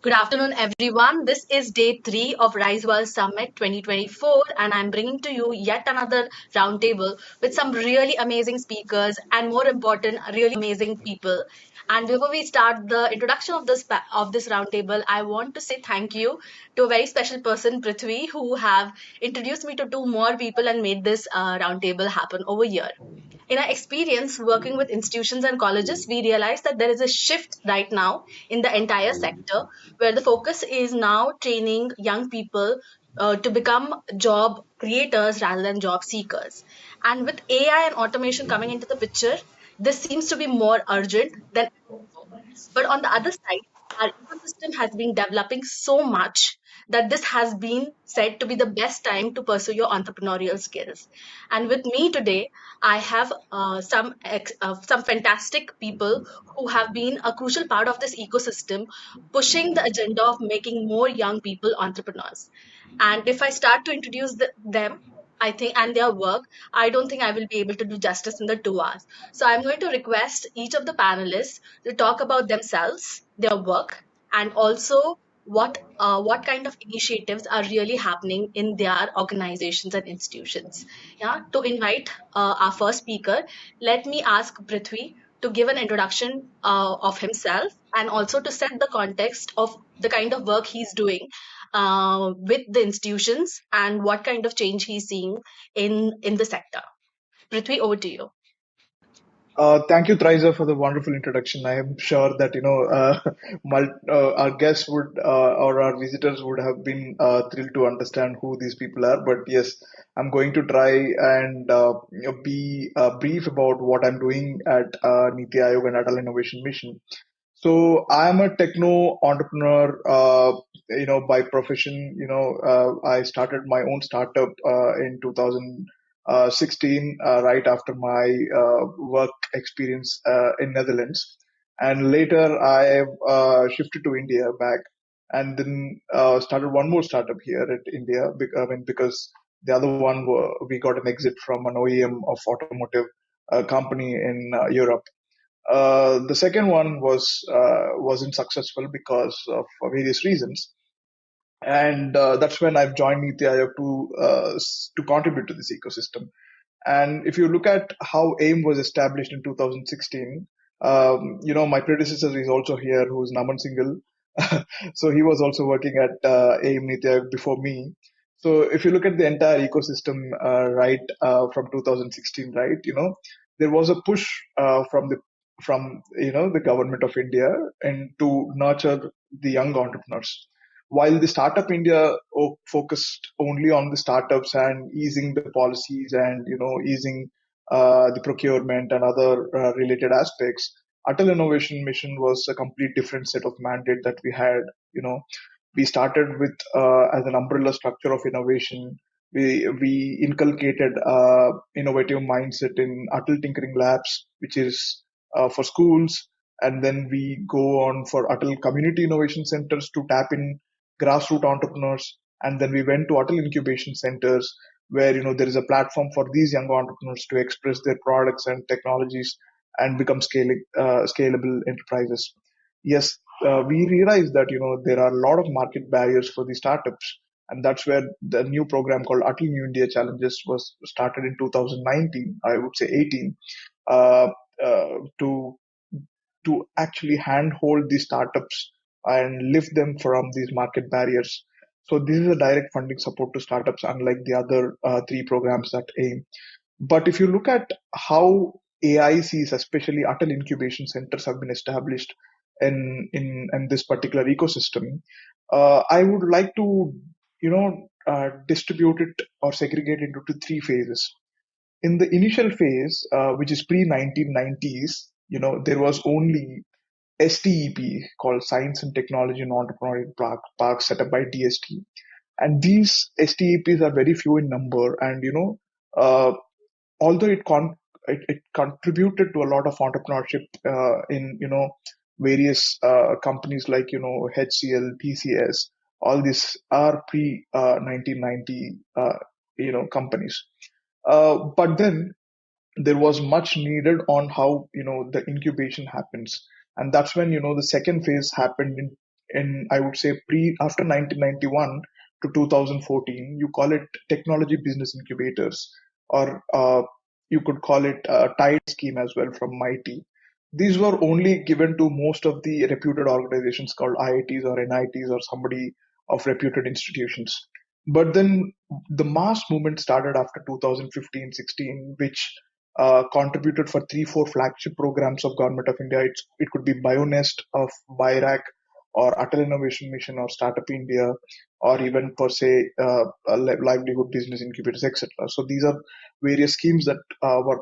Good afternoon, everyone. This is day three of Rise World Summit 2024, and I'm bringing to you yet another roundtable with some really amazing speakers and, more important, really amazing people. And before we start the introduction of this roundtable, I want to say thank you to a very special person, Prithvi, who have introduced me to two more people and made this roundtable happen over here. In our experience working with institutions and colleges, we realize that there is a shift right now in the entire sector where the focus is now training young people to become job creators rather than job seekers. And with AI and automation coming into the picture, this seems to be more urgent than ever before. But on the other side, our ecosystem has been developing so much that this has been said to be the best time to pursue your entrepreneurial skills. And with me today, I have some fantastic people who have been a crucial part of this ecosystem, pushing the agenda of making more young people entrepreneurs. And if I start to introduce them, I think, and their work, I don't think I will be able to do justice in the 2 hours. So I'm going to request each of the panelists to talk about themselves, their work, and also what kind of initiatives are really happening in their organizations and institutions. Yeah, to invite our first speaker, let me ask Prithvi to give an introduction of himself and also to set the context of the kind of work he's doing with the institutions and what kind of change he's seeing in the sector. Prithvi, over to you. Thank you, Thriza, for the wonderful introduction. I am sure that our guests would or our visitors would have been thrilled to understand who these people are. But yes, I'm going to try and be brief about what I'm doing at Niti Aayog and Atal Innovation Mission. So I'm a techno entrepreneur, by profession. I started my own startup in 2016, right after my work experience in Netherlands, and later I shifted to India back, and then started one more startup here at India. Because the other one we got an exit from an OEM of automotive company in Europe. The second one wasn't successful because of various reasons, and that's when I've joined Niti Aayog to contribute to this ecosystem. And if you look at how AIM was established in 2016, my predecessor is also here, who is Naman Singhal. So he was also working at AIM Niti Aayog before me. So if you look at the entire ecosystem, right, from 2016, right, there was a push from the government of India and to nurture the young entrepreneurs. While the Startup India focused only on the startups and easing the policies and easing the procurement and other related aspects, Atal Innovation Mission was a complete different set of mandate that we had. You know, we started with as an umbrella structure of innovation. We inculcated innovative mindset in Atal Tinkering Labs, which is for schools, and then we go on for Atal Community Innovation Centers to tap in grassroots entrepreneurs, and then we went to Atal Incubation Centers, where there is a platform for these young entrepreneurs to express their products and technologies and become scalable enterprises. Yes, we realized that there are a lot of market barriers for the startups, and that's where the new program called Atal New India Challenges was started in 2019. I would say 18, uh, to actually handhold these startups and lift them from these market barriers. So this is a direct funding support to startups, unlike the other three programs that aim. But if you look at how AICs, especially Atal Incubation Centers, have been established in this particular ecosystem, I would like to distribute it or segregate into three phases. In the initial phase, which is pre 1990s, there was only STEP, called Science and Technology and Entrepreneurial Park, set up by DST. And these STEPs are very few in number, and uh, although it contributed to a lot of entrepreneurship in various companies like HCL, TCS, all these are pre 1990 companies. But then there was much needed on how the incubation happens, and that's when the second phase happened in in, I would say, after 1991 to 2014. You call it technology business incubators, or you could call it a TIDE scheme as well from MIT. These were only given to most of the reputed organizations called IITs or NITs or somebody of reputed institutions. But then the mass movement started after 2015-16, which contributed for 3-4 flagship programs of Government of India. It could be BioNest of BIRAC, or Atal Innovation Mission, or Startup India, or even per se livelihood business incubators, etc. So these are various schemes that were,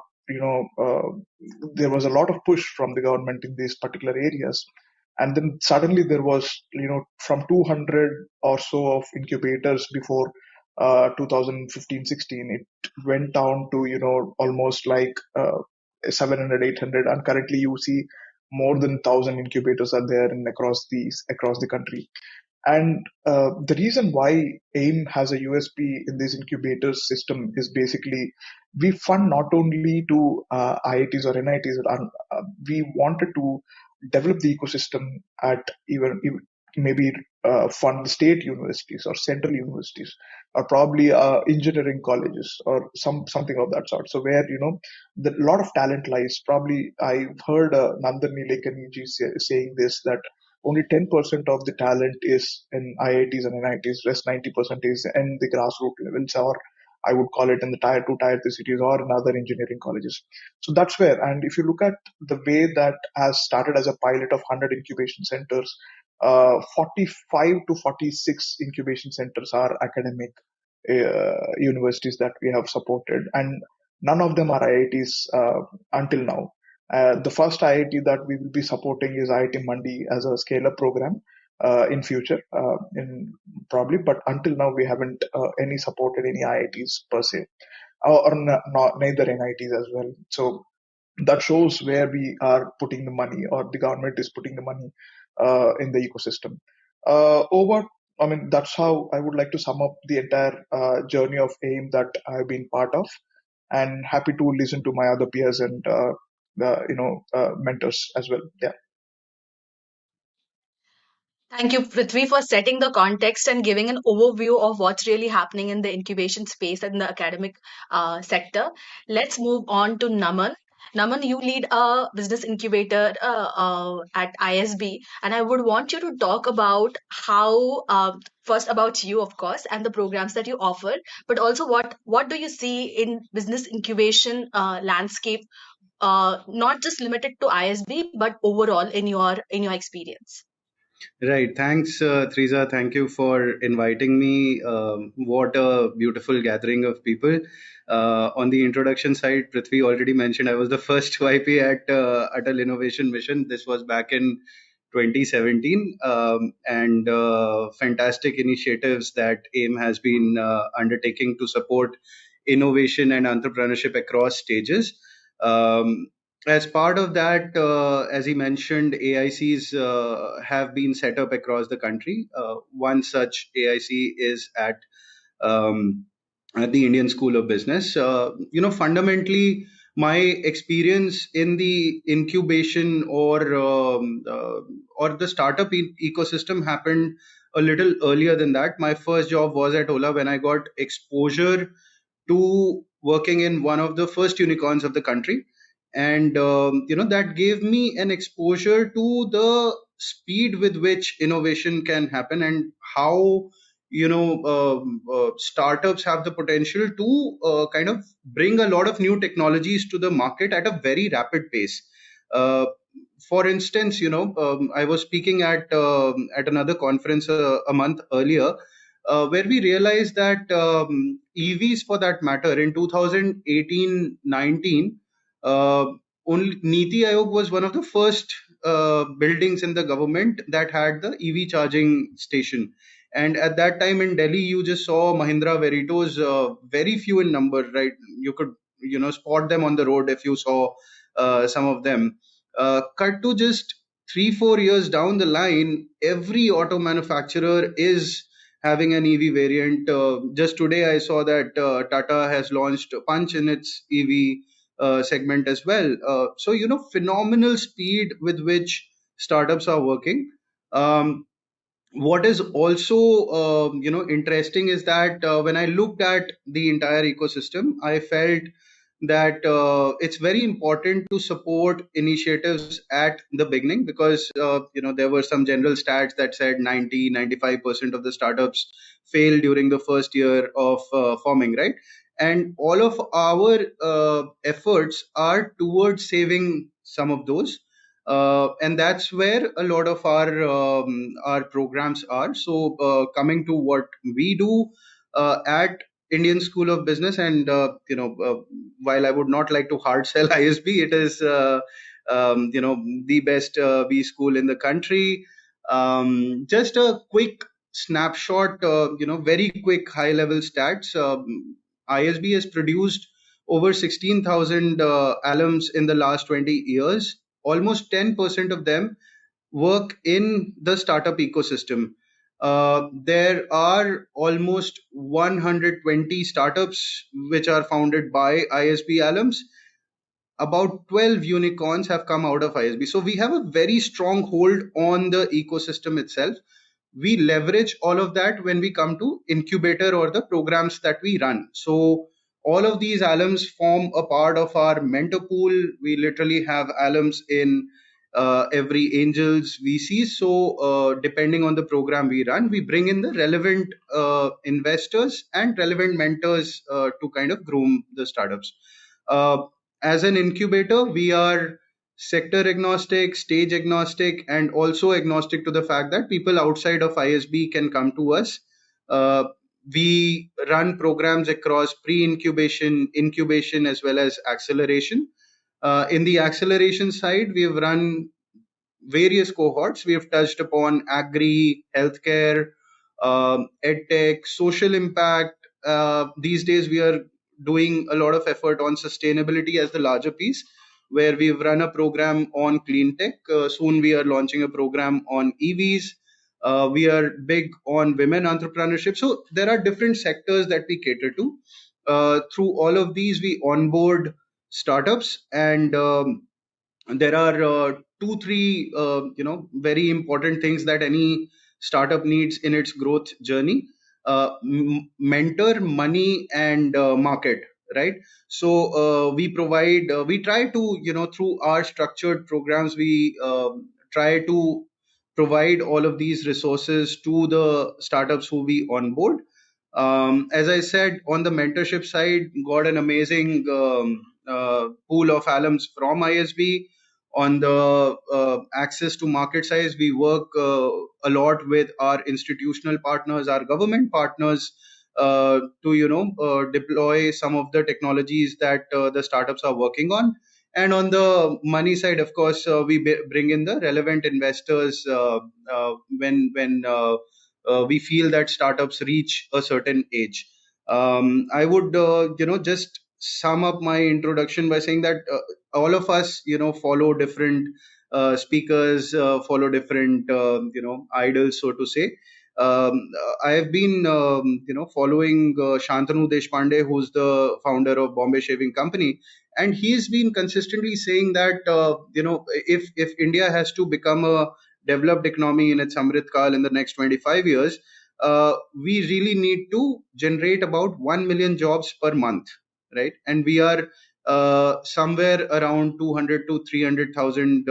there was a lot of push from the government in these particular areas. And then suddenly there was, from 200 or so of incubators before 2015-16, it went down to, almost like 700, 800. And currently you see more than 1,000 incubators are there in across the country. And the reason why AIM has a USP in this incubator system is basically we fund not only to IITs or NITs. We wanted to develop the ecosystem at even maybe fund state universities or central universities, or probably engineering colleges or something of that sort. So where the lot of talent lies. Probably I've heard Nandan Nilekani ji saying this, that only 10% of the talent is in IITs and NITs, rest 90% is in the grassroots levels, or I would call it in the tier 2, tier 3 cities, or in other engineering colleges. So that's where, and if you look at the way that has started as a pilot of 100 incubation centers, 45 to 46 incubation centers are academic universities that we have supported, and none of them are IITs until now. The first IIT that we will be supporting is IIT Mandi as a scale-up program in future, in probably. But until now, we haven't any supported any IITs per se, or neither NITs as well. So that shows where we are putting the money, or the government is putting the money in the ecosystem. Over, I mean, that's how I would like to sum up the entire journey of AIM that I've been part of, and happy to listen to my other peers and mentors as well. Yeah. Thank you, Prithvi, for setting the context and giving an overview of what's really happening in the incubation space and the academic sector. Let's move on to Naman. Naman, you lead a business incubator at ISB, and I would want you to talk about how, first about you, of course, and the programs that you offer, but also what do you see in business incubation landscape, not just limited to ISB, but overall in your experience. Right. Thanks, Triza. Thank you for inviting me. What a beautiful gathering of people. On the introduction side, Prithvi already mentioned I was the first YP at Atal Innovation Mission. This was back in 2017, and fantastic initiatives that AIM has been undertaking to support innovation and entrepreneurship across stages. Um, as part of that, as he mentioned, AICs have been set up across the country. One such AIC is um, at the Indian School of Business. Fundamentally, my experience in the incubation or the startup ecosystem happened a little earlier than that. My first job was at Ola when I got exposure to working in one of the first unicorns of the country, and that gave me an exposure to the speed with which innovation can happen, and how startups have the potential to kind of bring a lot of new technologies to the market at a very rapid pace. uh, for instance, I was speaking at another conference a month earlier, where we realized that EVs, for that matter, in 2018-19, uh, only Niti Aayog was one of the first buildings in the government that had the EV charging station. And at that time in Delhi, you just saw Mahindra Veritos, very few in number, right? You could, spot them on the road if you saw some of them. Cut to just 3-4 years down the line, every auto manufacturer is having an EV variant. Just today, I saw that Tata has launched Punch in its EV segment as well. So, phenomenal speed with which startups are working. Um, What is also interesting is that when I looked at the entire ecosystem, I felt that it's very important to support initiatives at the beginning, because there were some general stats that said 90-95% of the startups fail during the first year of forming, right? And all of our efforts are towards saving some of those, and that's where a lot of our programs are. So coming to what we do at Indian School of Business, and while I would not like to hard sell ISB, it is the best B school in the country. Just a quick snapshot, very quick high level stats. ISB has produced over 16,000 alums in the last 20 years. Almost 10% of them work in the startup ecosystem. There are almost 120 startups which are founded by ISB alums. About 12 unicorns have come out of ISB. So we have a very strong hold on the ecosystem itself. We leverage all of that when we come to incubator or the programs that we run. So all of these alums form a part of our mentor pool. We literally have alums in every angels VC. So depending on the program we run, we bring in the relevant investors and relevant mentors to kind of groom the startups. Uh, as an incubator, we are sector agnostic, stage agnostic, and also agnostic to the fact that people outside of ISB can come to us. Uh, we run programs across pre-incubation, incubation, as well as acceleration. In the acceleration side, we have run various cohorts. We have touched upon agri, healthcare, edtech, social impact. These days, we are doing a lot of effort on sustainability as the larger piece, where we've run a program on clean tech. Soon, we are launching a program on EVs. We are big on women entrepreneurship. So there are different sectors that we cater to. Through all of these, we onboard startups, and there are two three very important things that any startup needs in its growth journey: mentor, money, and market, right? So we try to, through our structured programs, we try to provide all of these resources to the startups who we onboard. As I said, on the mentorship side, got an amazing pool of alums from ISB. On the access to market size, we work a lot with our institutional partners, our government partners, to deploy some of the technologies that the startups are working on. And on the money side, of course, we bring in the relevant investors when we feel that startups reach a certain age. I would, just sum up my introduction by saying that all of us, follow different speakers, follow different, idols, so to say. I have been, following Shantanu Deshpande, who's the founder of Bombay Shaving Company, and he's been consistently saying that, if India has to become a developed economy in its Amrit Kal in the next 25 years, we really need to generate about 1 million jobs per month, right? And we are somewhere around 200 to 300,000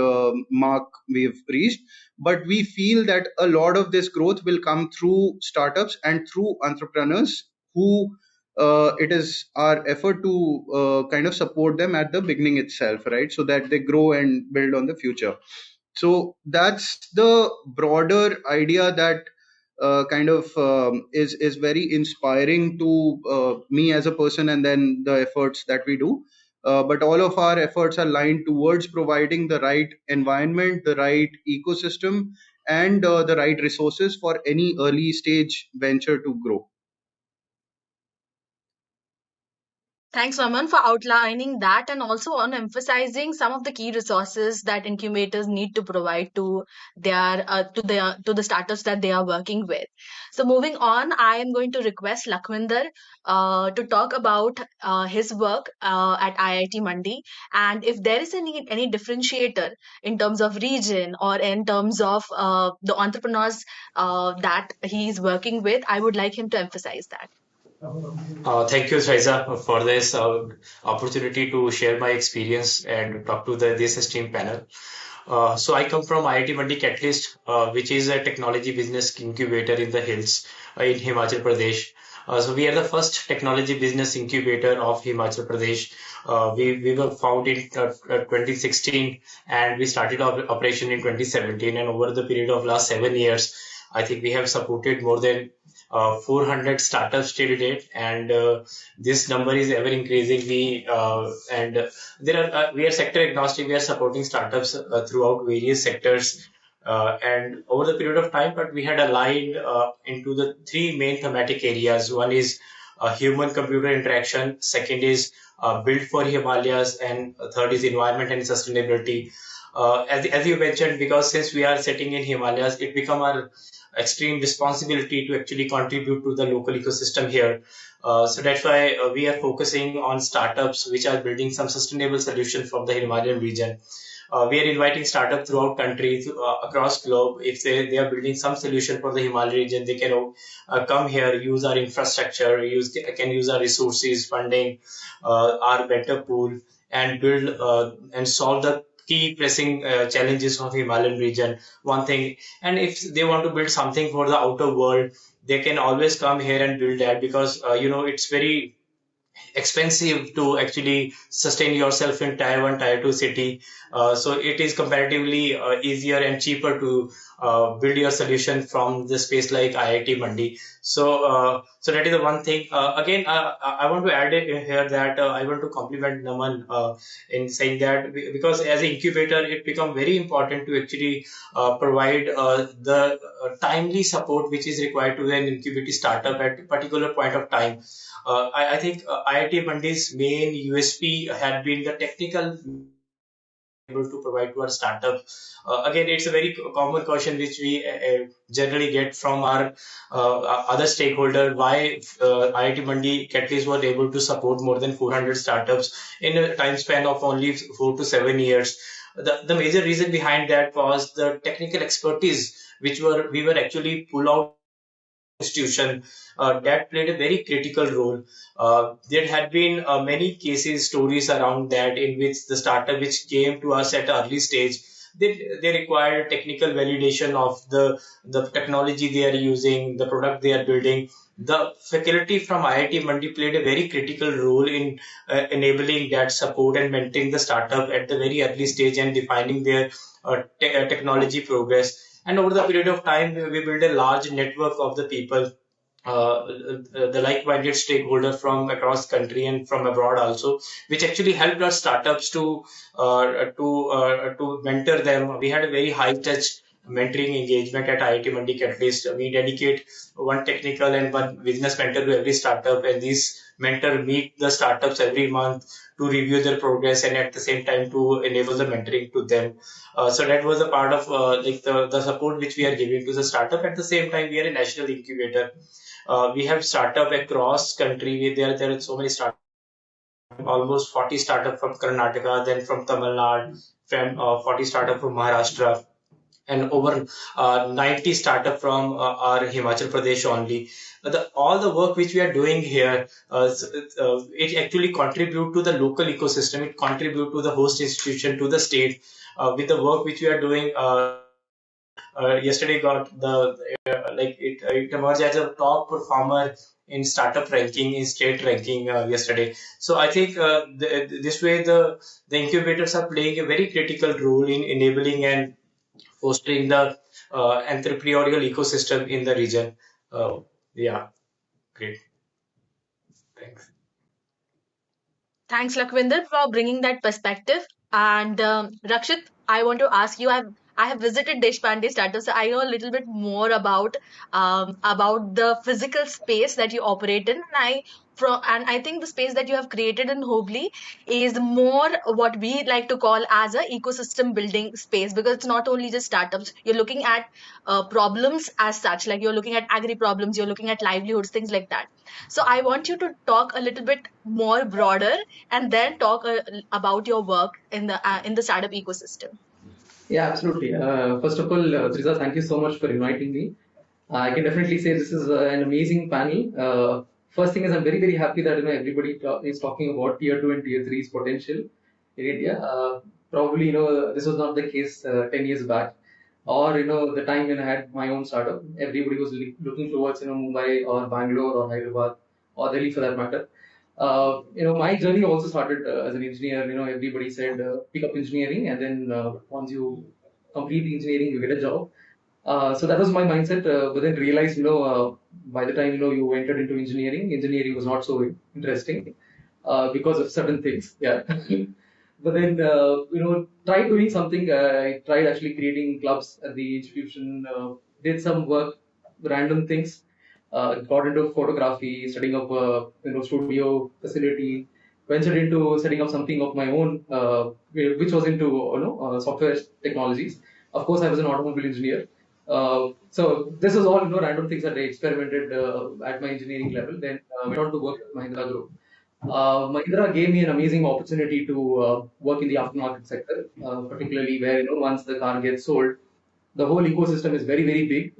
mark we've reached. But we feel that a lot of this growth will come through startups and through entrepreneurs who it is our effort to kind of support them at the beginning itself, right? So that they grow and build on the future. So that's the broader idea that kind of is very inspiring to me as a person, and then the efforts that we do. But all of our efforts are lined towards providing the right environment, the right ecosystem, and the right resources for any early stage venture to grow. Thanks, Raman, for outlining that and also on emphasizing some of the key resources that incubators need to provide to the startups that they are working with. So, moving on, I am going to request Lakhvinder to talk about his work at IIT Mandi, and if there is any differentiator in terms of region or in terms of the entrepreneurs that he is working with, I would like him to emphasize that. Thank you, Shaiza, for this opportunity to share my experience and talk to this esteemed panel. So I come from IIT Mandi Catalyst, which is a technology business incubator in the hills in Himachal Pradesh. So we are the first technology business incubator of Himachal Pradesh. We were founded in 2016 and we started our operation in 2017. And over the period of last 7 years, I think we have supported more than 400 startups till date, and this number is ever increasing. We are sector agnostic. We are supporting startups throughout various sectors, and over the period of time, but we had aligned into the three main thematic areas. One is human-computer interaction. Second is build for Himalayas, and third is environment and sustainability. As you mentioned, because since we are sitting in Himalayas, it become our extreme responsibility to actually contribute to the local ecosystem here. So that's why we are focusing on startups which are building some sustainable solution from the Himalayan region. We are inviting startups throughout countries across globe. If they are building some solution for the Himalayan region, they can come here, use our infrastructure, can use our resources, funding, our better pool, and build and solve the key pressing challenges of Himalayan region. One thing, and if they want to build something for the outer world, they can always come here and build that, because it's very expensive to actually sustain yourself in tier 1 tier 2 city. So it is comparatively easier and cheaper to build your solution from the space like IIT Mandi. So that is the one thing. Again, I want to add it in here that I want to compliment Naman in saying that because as an incubator, it become very important to actually provide the timely support which is required to an incubating startup at a particular point of time. I think IIT Mandi's main USP had been the technical able to provide to our startup. Again, it's a very common question which we generally get from our other stakeholder, why IIT Mandi Catalyst was able to support more than 400 startups in a time span of only 4 to 7 years. The major reason behind that was the technical expertise which we were actually pull out institution that played a very critical role. There had been many cases, stories around that in which the startup which came to us at early stage, they required technical validation of the technology they are using, the product they are building. The faculty from IIT Mandi played a very critical role in enabling that support and mentoring the startup at the very early stage and defining their technology progress. And over the period of time, we built a large network of the people, the like-minded stakeholder from across country and from abroad also, which actually helped our startups to mentor them. We had a very high-touch mentoring engagement at IIT Mandi Catalyst. We dedicate one technical and one business mentor to every startup, and these mentor meet the startups every month to review their progress and at the same time to enable the mentoring to them. So that was a part of like the support which we are giving to the startup. At the same time, we are a national incubator. We have startup across country. There are so many startups, almost 40 startup from Karnataka, then from Tamil Nadu, from 40 startup from Maharashtra, and over 90 startup from our Himachal Pradesh only. All the work which we are doing here, it actually contribute to the local ecosystem. It contribute to the host institution, to the state, with the work which we are doing. Yesterday got the it emerged as a top performer in startup ranking, in state ranking yesterday. So I think this way the incubators are playing a very critical role in enabling and fostering the entrepreneurial ecosystem in the region. Yeah, great. Thanks. Thanks, Lakhvinder, for bringing that perspective. And Rakshit, I want to ask you, I have visited Deshpande startups, so I know a little bit more about the physical space that you operate in, and I think the space that you have created in Hubli is more what we like to call as a ecosystem building space, because it's not only just startups. You're looking at problems as such, like you're looking at agri problems, you're looking at livelihoods, things like that. So I want you to talk a little bit more broader, and then talk about your work in the startup ecosystem. Yeah, absolutely. First of all, Triza, thank you so much for inviting me. I can definitely say this is an amazing panel. First thing is, I'm very, very happy that everybody is talking about tier two and tier three's potential in India. Probably, this was not the case 10 years back, or the time when I had my own startup. Everybody was looking towards Mumbai or Bangalore or Hyderabad or Delhi for that matter. My journey also started as an engineer. Everybody said pick up engineering, and then once you complete engineering, you get a job. So that was my mindset. But then realized, by the time you entered into engineering was not so interesting because of certain things. Yeah. But then tried doing something. I tried actually creating clubs at the institution. Did some work, random things. Got into photography, setting up a studio facility. Ventured into setting up something of my own, which was into software technologies. Of course, I was an automobile engineer. So this is all random things that I experimented at my engineering level. Then went on to work at Mahindra Group. Mahindra gave me an amazing opportunity to work in the aftermarket sector, particularly where once the car gets sold, the whole ecosystem is very, very big.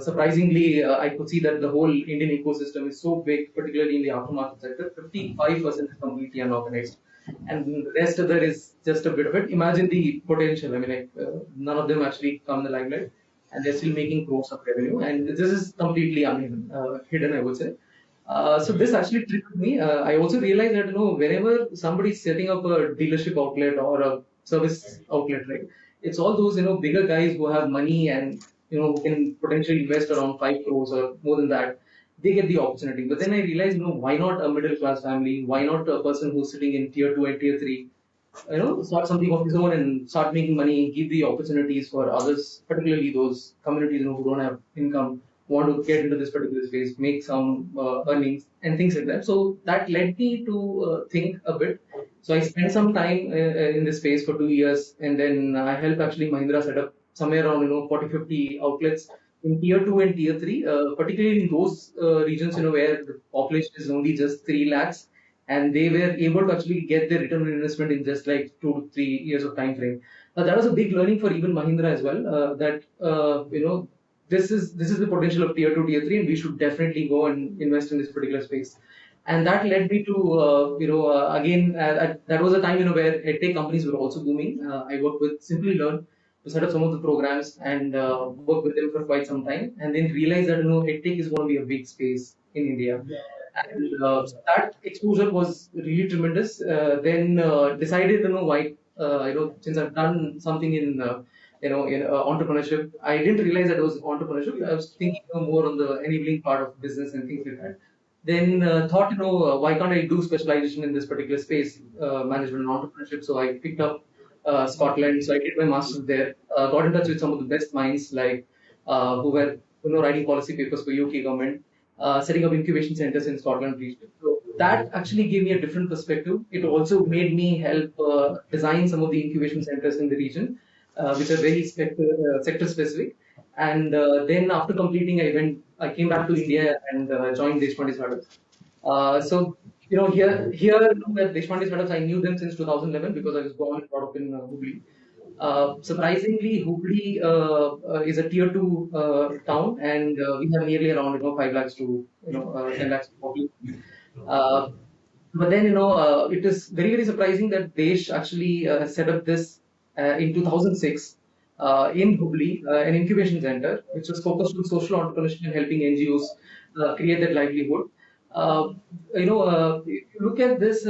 Surprisingly, I could see that the whole Indian ecosystem is so big, particularly in the aftermarket sector. 55% is completely unorganized, and the rest of that is just a bit of it. Imagine the potential. I mean, none of them actually come in the limelight, and they're still making crores of revenue. And this is completely hidden, I would say. So this actually triggered me. I also realized that whenever somebody's setting up a dealership outlet or a service outlet, right? It's all those bigger guys who have money and who can potentially invest around 5 crores or more than that. They get the opportunity. But then I realized, why not a middle class family? Why not a person who's sitting in tier two and tier three? Start something of his own and start making money, give the opportunities for others, particularly those communities who don't have income, want to get into this particular space, make some earnings and things like that. So that led me to think a bit. So I spent some time in this space for 2 years, and then I helped actually Mahindra set up somewhere around 40, 50 outlets in tier two and tier three, particularly in those regions where the population is only just 3 lakhs, and they were able to actually get their return on investment in just like 2 to 3 years of time frame. That was a big learning for even Mahindra as well. That this is the potential of tier two, tier three, and we should definitely go and invest in this particular space. And that led me to again that was a time where edtech companies were also booming. I worked with Simply Learn to set up some of the programs and work with them for quite some time, and then realized that edtech is going to be a big space in India. And that exposure was really tremendous. Then decided why since I've done something in entrepreneurship, I didn't realize that it was entrepreneurship. I was thinking more on the enabling part of business and things like that. Then thought, why can't I do specialization in this particular space, management and entrepreneurship? So I picked up Scotland. So I did my master's there. Got in touch with some of the best minds, like who were writing policy papers for UK government, setting up incubation centers in Scotland region. So that actually gave me a different perspective. It also made me help design some of the incubation centers in the region, which are very sector specific. And then after completing, I came back to India and joined Deshpande Startups. So here at Deshpande Startups, I knew them since 2011 because I was born and brought up in Hubli. Surprisingly, Hubli is a tier two town, and we have nearly around 5 lakhs to 10 lakhs population. But then it is very, very surprising that Desh actually set up this in 2006 in Hubli, an incubation center which was focused on social entrepreneurship and helping NGOs create that livelihood. If you look at this,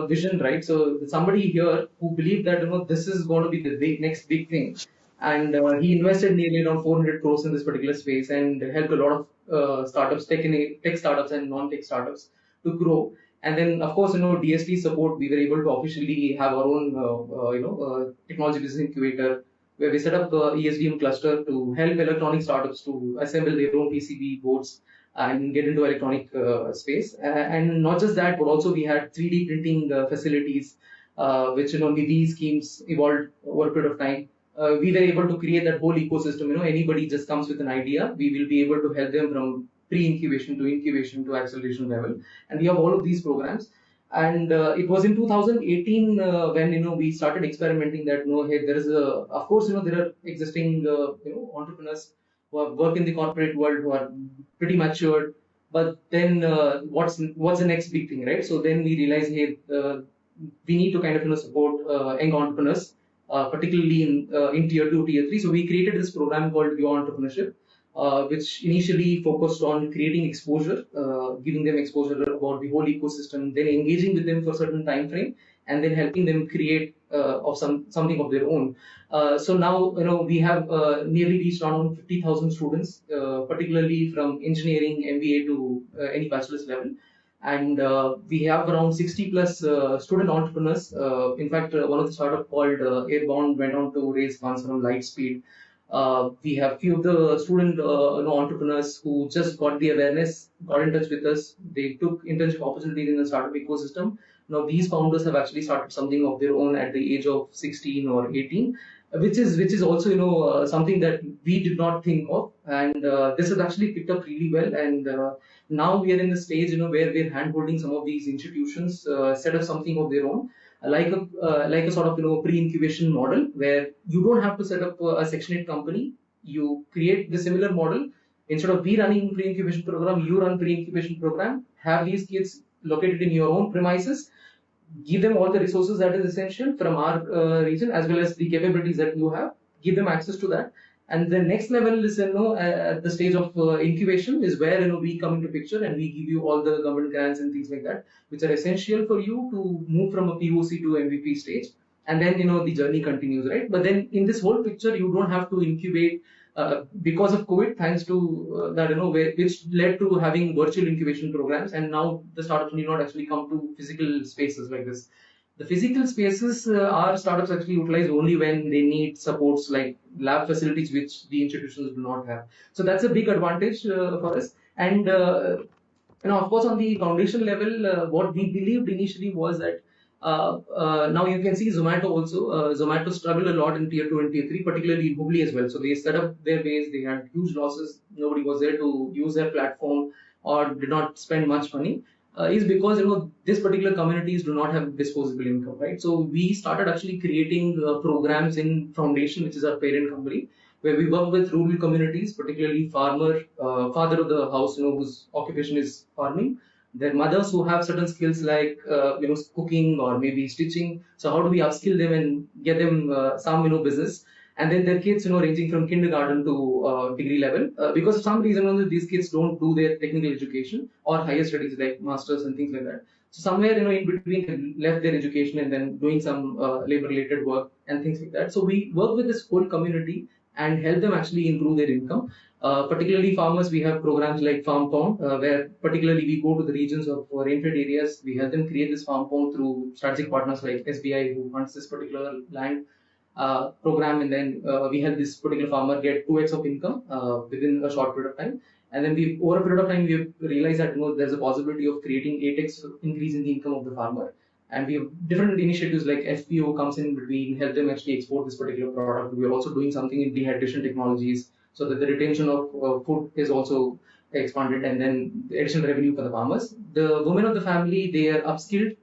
vision, right? So somebody here who believed that this is going to be the next big thing, and he invested nearly around 400 crores in this particular space and helped a lot of startups, tech startups and non-tech startups to grow. And then, of course, DST support, we were able to officially have our own, technology business incubator, where we set up a ESDM cluster to help electronic startups to assemble their own PCB boards and get into electronic space. And not just that, but also we had 3D printing facilities, which these schemes evolved over a period of time. We were able to create that whole ecosystem. Anybody just comes with an idea, we will be able to help them from pre-incubation to incubation to acceleration level. And we have all of these programs. And it was in 2018 when we started experimenting that hey, there is of course there are existing entrepreneurs who have worked in the corporate world who are pretty matured, but then what's the next big thing, right? So then we realized, hey, we need to kind of support young entrepreneurs, particularly in tier 2, tier 3. So we created this program called Yo Entrepreneurship, which initially focused on creating exposure, giving them exposure about the whole ecosystem, then engaging with them for a certain time frame, and then helping them create of something of their own. So now we have nearly reached around 50,000 students, particularly from engineering, MBA to any bachelor's level. And we have around 60 plus student entrepreneurs. In fact, one of the startup called Airborne went on to raise funds from Lightspeed. We have few of the student entrepreneurs who just got the awareness, got in touch with us. They took internship opportunities in the startup ecosystem. Now these founders have actually started something of their own at the age of 16 or 18, which is also something that we did not think of, and this has actually picked up really well. And now we are in the stage where we're handholding some of these institutions set up something of their own, like a sort of pre-incubation model where you don't have to set up a Section 8 company. You create the similar model. Instead of we running pre-incubation program, you run pre-incubation program. Have these kids located in your own premises. Give them all the resources that is essential from our region, as well as the capabilities that you have. Give them access to that. And the next level is, at the stage of incubation is where, we come into picture and we give you all the government grants and things like that, which are essential for you to move from a POC to MVP stage. And then, the journey continues, right? But then in this whole picture, you don't have to incubate because of COVID, thanks to that, which led to having virtual incubation programs. And now the startups need not actually come to physical spaces like this. The physical spaces our startups actually utilize only when they need supports like lab facilities, which the institutions do not have. So that's a big advantage for us. And of course, on the foundation level, what we believed initially was that now you can see Zomato also. Zomato struggled a lot in tier 2 and tier 3, particularly in Hubli as well. So they set up their base, they had huge losses. Nobody was there to use their platform or did not spend much money. Is because this particular communities do not have disposable income, right? So we started actually creating programs in Foundation, which is our parent company, where we work with rural communities, particularly father of the house, whose occupation is farming, their mothers who have certain skills like cooking or maybe stitching. So how do we upskill them and get them some business? And then their kids, ranging from kindergarten to degree level, because of some reason, these kids don't do their technical education or higher studies like masters and things like that. So somewhere, in between, they left their education and then doing some labor-related work and things like that. So we work with this whole community and help them actually improve their income. Particularly farmers, we have programs like Farm Pound, where particularly we go to the regions of rain-fed areas. We help them create this Farm Pound through strategic partners like SBI, who funds this particular land program, and then we help this particular farmer get 2x of income within a short period of time. And then over a period of time, we have realized that there's a possibility of creating 8x increase in the income of the farmer. And we have different initiatives like FPO comes in between, help them actually export this particular product. We are also doing something in dehydration technologies so that the retention of food is also expanded, and then the additional revenue for the farmers. The women of the family, they are upskilled.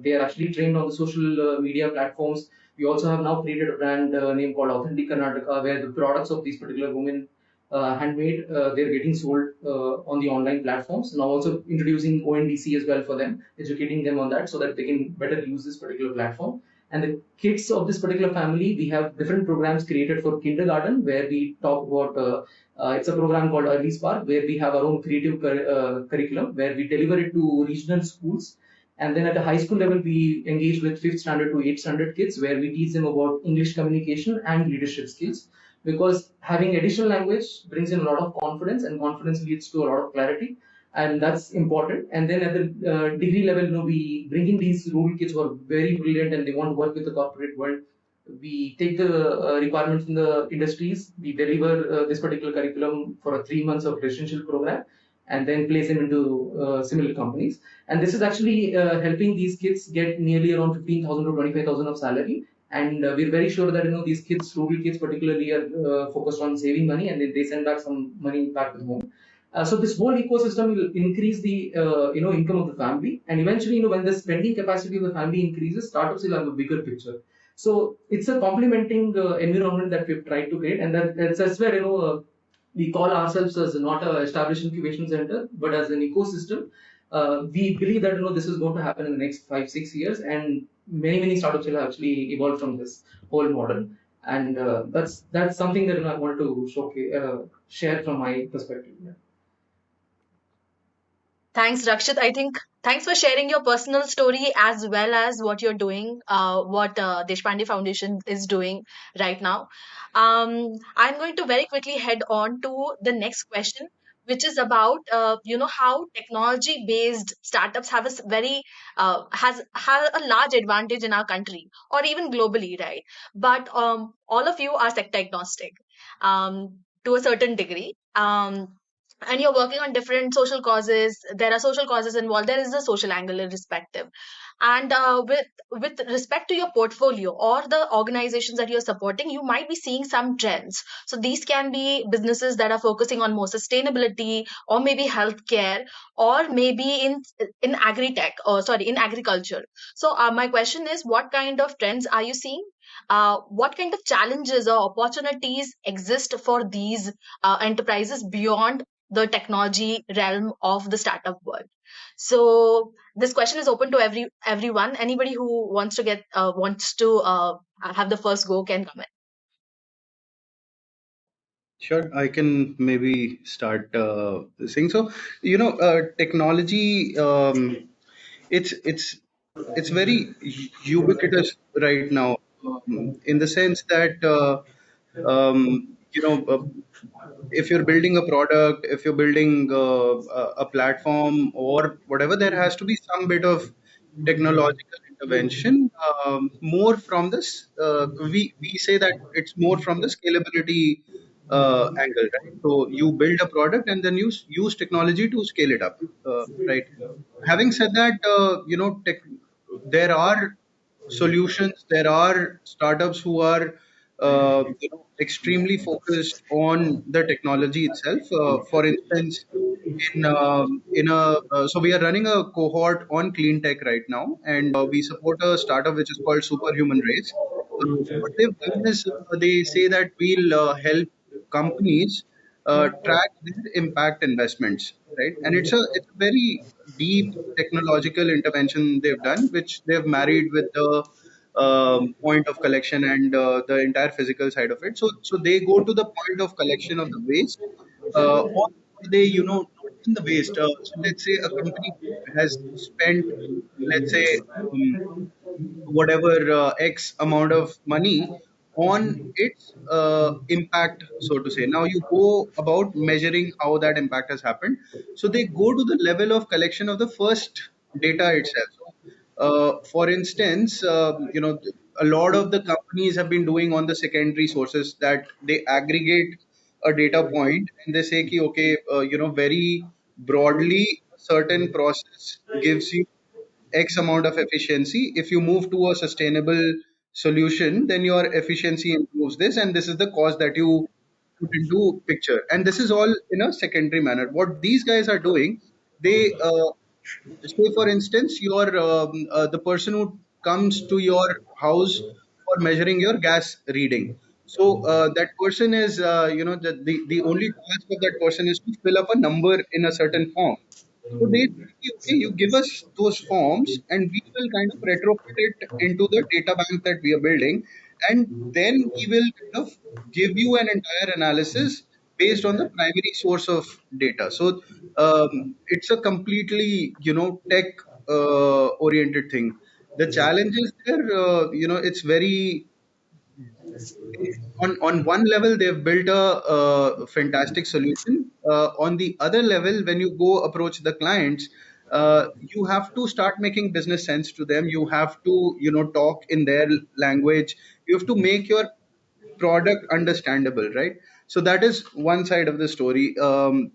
They are actually trained on the social media platforms. We also have now created a brand name called Authentic Karnataka, where the products of these particular women handmade, they're getting sold on the online platforms. Now also introducing ONDC as well for them, educating them on that so that they can better use this particular platform. And the kids of this particular family, we have different programs created for kindergarten, where we talk about, it's a program called Early Spark, where we have our own creative curriculum, where we deliver it to regional schools. And then at the high school level, we engage with 5th standard to 8th standard kids, where we teach them about English communication and leadership skills. Because having additional language brings in a lot of confidence, and confidence leads to a lot of clarity. And that's important. And then at the degree level, we bring in these rural kids who are very brilliant and they want to work with the corporate world. we take the requirements in the industries, we deliver this particular curriculum for a 3 months of residential program, and then place them into similar companies. And this is actually helping these kids get nearly around 15,000 to 25,000 of salary. And we're very sure that these kids, rural kids particularly, are focused on saving money, and then they send back some money back to home. So this whole ecosystem will increase the income of the family, and eventually when the spending capacity of the family increases, startups will have a bigger picture. So it's a complementing environment that we've tried to create, and that's where we call ourselves as not a established incubation center, but as an ecosystem. We believe that this is going to happen in the next 5-6 years, and many startups will actually evolve from this whole model. And that's something that I wanted to share from my perspective. Yeah. Thanks, Rakshit. I think thanks for sharing your personal story as well as what you're doing, what Deshpande Foundation is doing right now. I'm going to very quickly head on to the next question, which is about how technology-based startups have a very has a large advantage in our country or even globally, right? But all of you are sector agnostic to a certain degree. And you're working on different social causes. There are social causes involved. There is a social angle irrespective. And with respect to your portfolio or the organizations that you're supporting, you might be seeing some trends. So these can be businesses that are focusing on more sustainability, or maybe healthcare, or maybe in agri-tech, or sorry, in agriculture. So my question is, what kind of trends are you seeing? What kind of challenges or opportunities exist for these enterprises beyond the technology realm of the startup world? So this question is open to everyone. Anybody who wants to have the first go can come in. Sure, I can maybe start saying so. Technology, it's very ubiquitous right now, in the sense that if you're building a product, if you're building a platform or whatever, there has to be some bit of technological intervention. More from this, we say that it's more from the scalability angle, right? So you build a product and then use technology to scale it up, right? Having said that, there are solutions. There are startups who are extremely focused on the technology itself. For instance, so we are running a cohort on clean tech right now, and we support a startup which is called Superhuman Race. What they've done is they say that we'll help companies track their impact investments, right? And it's a very deep technological intervention they've done, which they've married with the point of collection and the entire physical side of it. So they go to the point of collection of the waste, or they, not in the waste. So let's say a company has spent, let's say, whatever X amount of money on its impact, so to say. Now you go about measuring how that impact has happened. So they go to the level of collection of the first data itself. So, for instance, a lot of the companies have been doing on the secondary sources that they aggregate a data point and they say, ki, okay, very broadly, a certain process gives you X amount of efficiency. If you move to a sustainable solution, then your efficiency improves this, and this is the cost that you put into picture. And this is all in a secondary manner. What these guys are doing, they say, for instance, the person who comes to your house for measuring your gas reading. So that person is, the only task of that person is to fill up a number in a certain form. So they say, okay, you give us those forms and we will kind of retrofit it into the data bank that we are building. And then we will kind of give you an entire analysis based on the primary source of data. So it's a completely, tech oriented thing. The challenge is there, it's very on one level they've built a fantastic solution. On the other level, when you go approach the clients, you have to start making business sense to them. You have to talk in their language. You have to make your product understandable, right? So that is one side of the story. On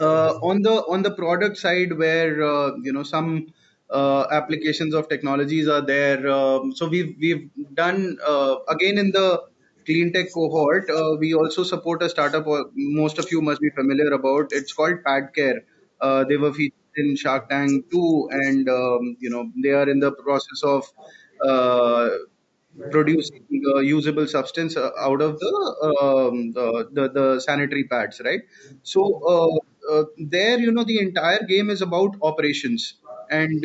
the product side, where some applications of technologies are there. So we've done again in the clean tech cohort. We also support a startup. Most of you must be familiar about. It's called Padcare. They were featured in Shark Tank too, and they are in the process of uh, producing usable substance out of the sanitary pads, right? So there, the entire game is about operations and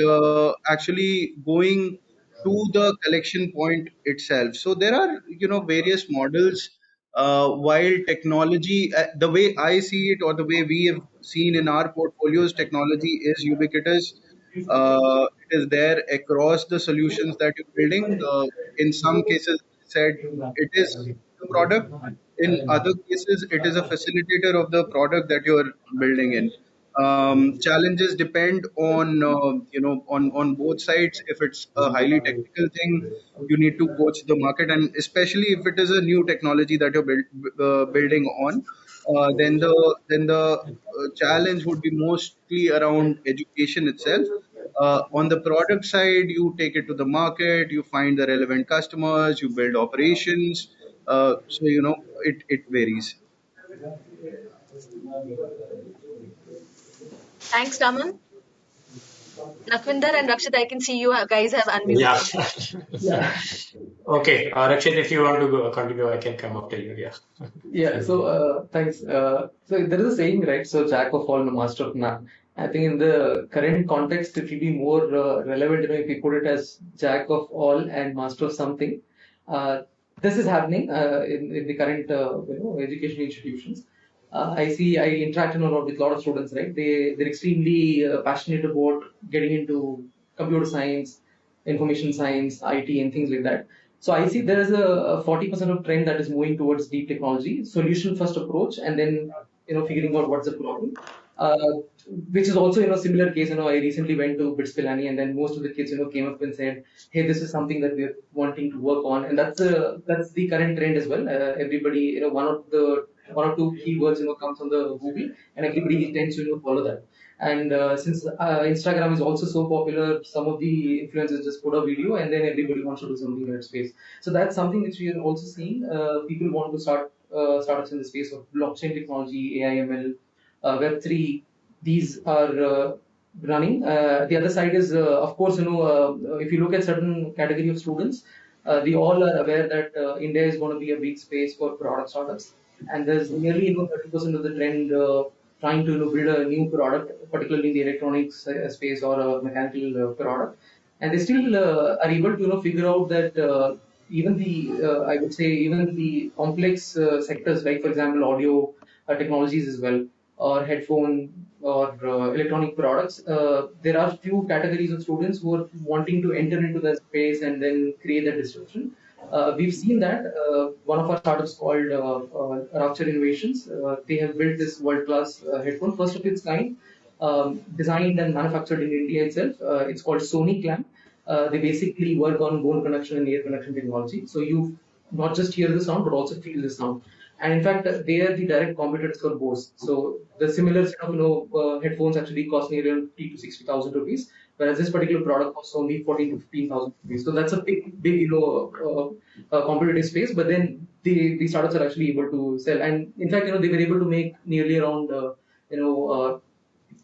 actually going to the collection point itself. So there are various models. While technology, the way I see it, or the way we have seen in our portfolios, technology is ubiquitous. It is there across the solutions that you're building. In some cases, said it is the product. In other cases, it is a facilitator of the product that you're building in. Challenges depend on on both sides. If it's a highly technical thing, you need to coach the market, and especially if it is a new technology that you're building on, then the challenge would be mostly around education itself. On the product side, you take it to the market, you find the relevant customers, you build operations. So it varies. Thanks, Raman. Nakwinder and Rakshit, I can see you guys have Yeah. unmuted. Yeah. Okay, Rakshit, if you want to continue, I can come after you. Yeah. Yeah, so thanks. So there is a saying, right? So jack of all, no master of none. I think in the current context, it will be more relevant, if we put it as jack of all and master of something. Uh, this is happening in the current, education institutions. I interact a lot with a lot of students, right? They're extremely passionate about getting into computer science, information science, IT, and things like that. So I see there is a 40% of trend that is moving towards deep technology, solution first approach, and then figuring out what's the problem. Uh, which is also similar case. I recently went to BITS Pilani, and then most of the kids came up and said, "Hey, this is something that we're wanting to work on," and that's the current trend as well. Everybody, one or two keywords comes on the Google, and everybody tends to follow that. And since Instagram is also so popular, some of the influencers just put a video and then everybody wants to do something in that space. So that's something which we are also seeing. People want to start startups in the space of blockchain technology, AI, ML, Web3. These are running. The other side is, of course, if you look at certain category of students, we all are aware that India is going to be a big space for product startups, and there's nearly 30% of the trend trying to build a new product, particularly in the electronics space or a mechanical product, and they still are able to figure out that even the I would say even the complex sectors, like for example audio technologies as well, or headphone or electronic products. There are few categories of students who are wanting to enter into that space and then create that disruption. We've seen that one of our startups called Rapture Innovations. They have built this world-class headphone, first of its kind, designed and manufactured in India itself. It's called Sony Clamp. They basically work on bone conduction and ear conduction technology. So you not just hear the sound, but also feel the sound. And in fact, they are the direct competitors for Bose. So the similar set of headphones actually cost nearly 50 to 60,000 rupees, whereas this particular product costs only 14 to 15,000 rupees. So that's a big competitive space. But then the startups are actually able to sell, and in fact, they were able to make nearly around you know uh,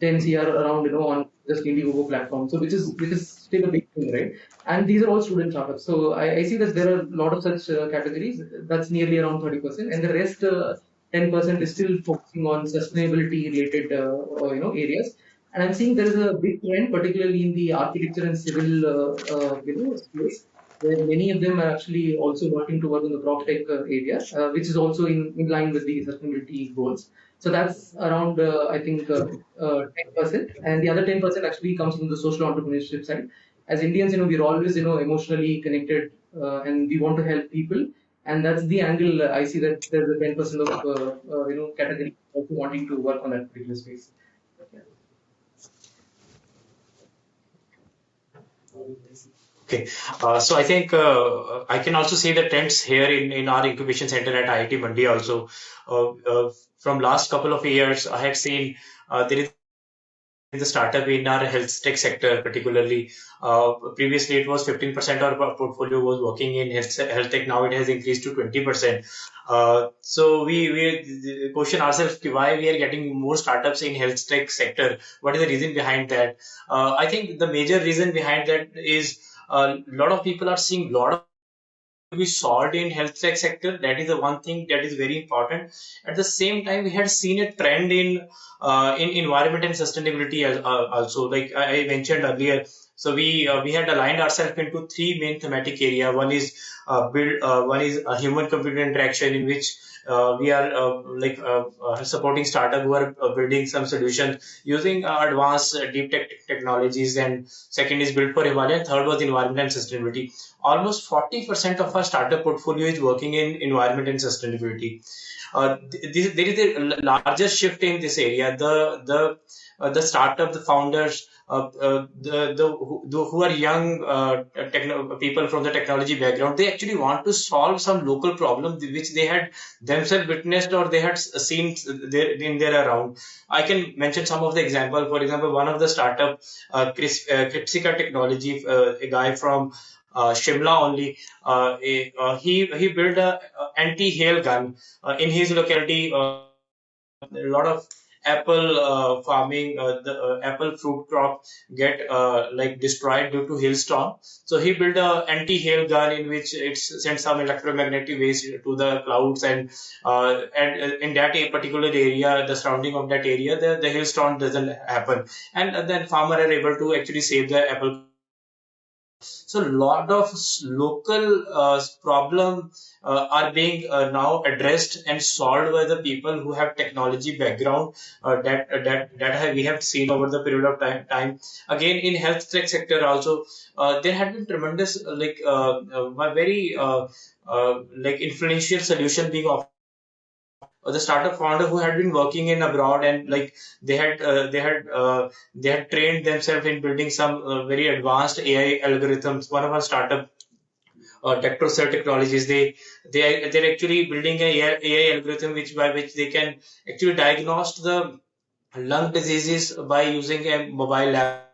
10 CR around on just Indiegogo platform. So which is still a big thing, right? And these are all student startups. So I see that there are a lot of such categories. That's nearly around 30%, and the rest 10% is still focusing on sustainability related areas. And I'm seeing there is a big trend, particularly in the architecture and civil space, where many of them are actually also wanting to work in the prop tech area, which is also in line with the sustainability goals. So that's around, I think, 10%. And the other 10% actually comes from the social entrepreneurship side. As Indians, we're always, emotionally connected, and we want to help people. And that's the angle I see, that there's a 10% of, category of wanting to work on that particular space. Yeah. Okay. So I think I can also see the trends here in our incubation center at IIT Mandi also. From last couple of years, I had seen there is the startup in our health tech sector, particularly. Previously, it was 15% of our portfolio was working in health tech. Now it has increased to 20%. So we question ourselves why we are getting more startups in health tech sector. What is the reason behind that? I think the major reason behind that is a lot of people are seeing a lot of be solved in health tech sector. That is the one thing that is very important. At the same time, we had seen a trend in environment and sustainability also. Like I mentioned earlier, so we had aligned ourselves into three main thematic area. One is one is human computer interaction, in which we are supporting startup who are building some solution using advanced deep tech technologies, and second is built for Himalaya, and third was environment and sustainability. Almost 40% of our startup portfolio is working in environment and sustainability. There is a largest shift in this area. The startup, the founders, who are young people from the technology background, they actually want to solve some local problem which they had themselves witnessed or they had seen in their around. I can mention some of the example. For example, one of the startup, Kripsika Technology, a guy from Shimla only, he built a anti-hail gun in his locality. A lot of apple farming, the apple fruit crop get like destroyed due to hailstorm. So he built a anti-hail gun in which it sends some electromagnetic waves to the clouds, and in that particular area, the surrounding of that area, the hailstorm doesn't happen, and then farmer are able to actually save the apple. So lot of local problem are being now addressed and solved by the people who have technology background, we have seen over the period of time. Again, in health tech sector also, there had been tremendous very like influential solution being offered. The startup founder who had been working in abroad, and like they had trained themselves in building some very advanced AI algorithms. One of our startup, Tectocell Technologies, they're actually building a AI algorithm which by which they can actually diagnose the lung diseases by using a mobile app.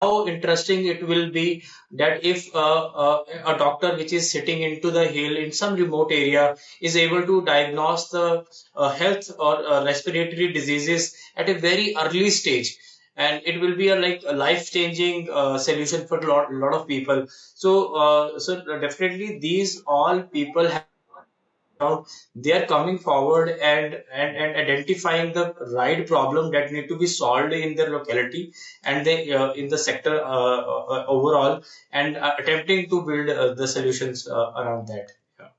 How interesting it will be that if a doctor which is sitting into the hill in some remote area is able to diagnose the health or respiratory diseases at a very early stage, and it will be a life changing solution for lot of people. So definitely these all people have out, they are coming forward and identifying the right problem that need to be solved in their locality, and they in the sector overall, and attempting to build the solutions around that. Yeah.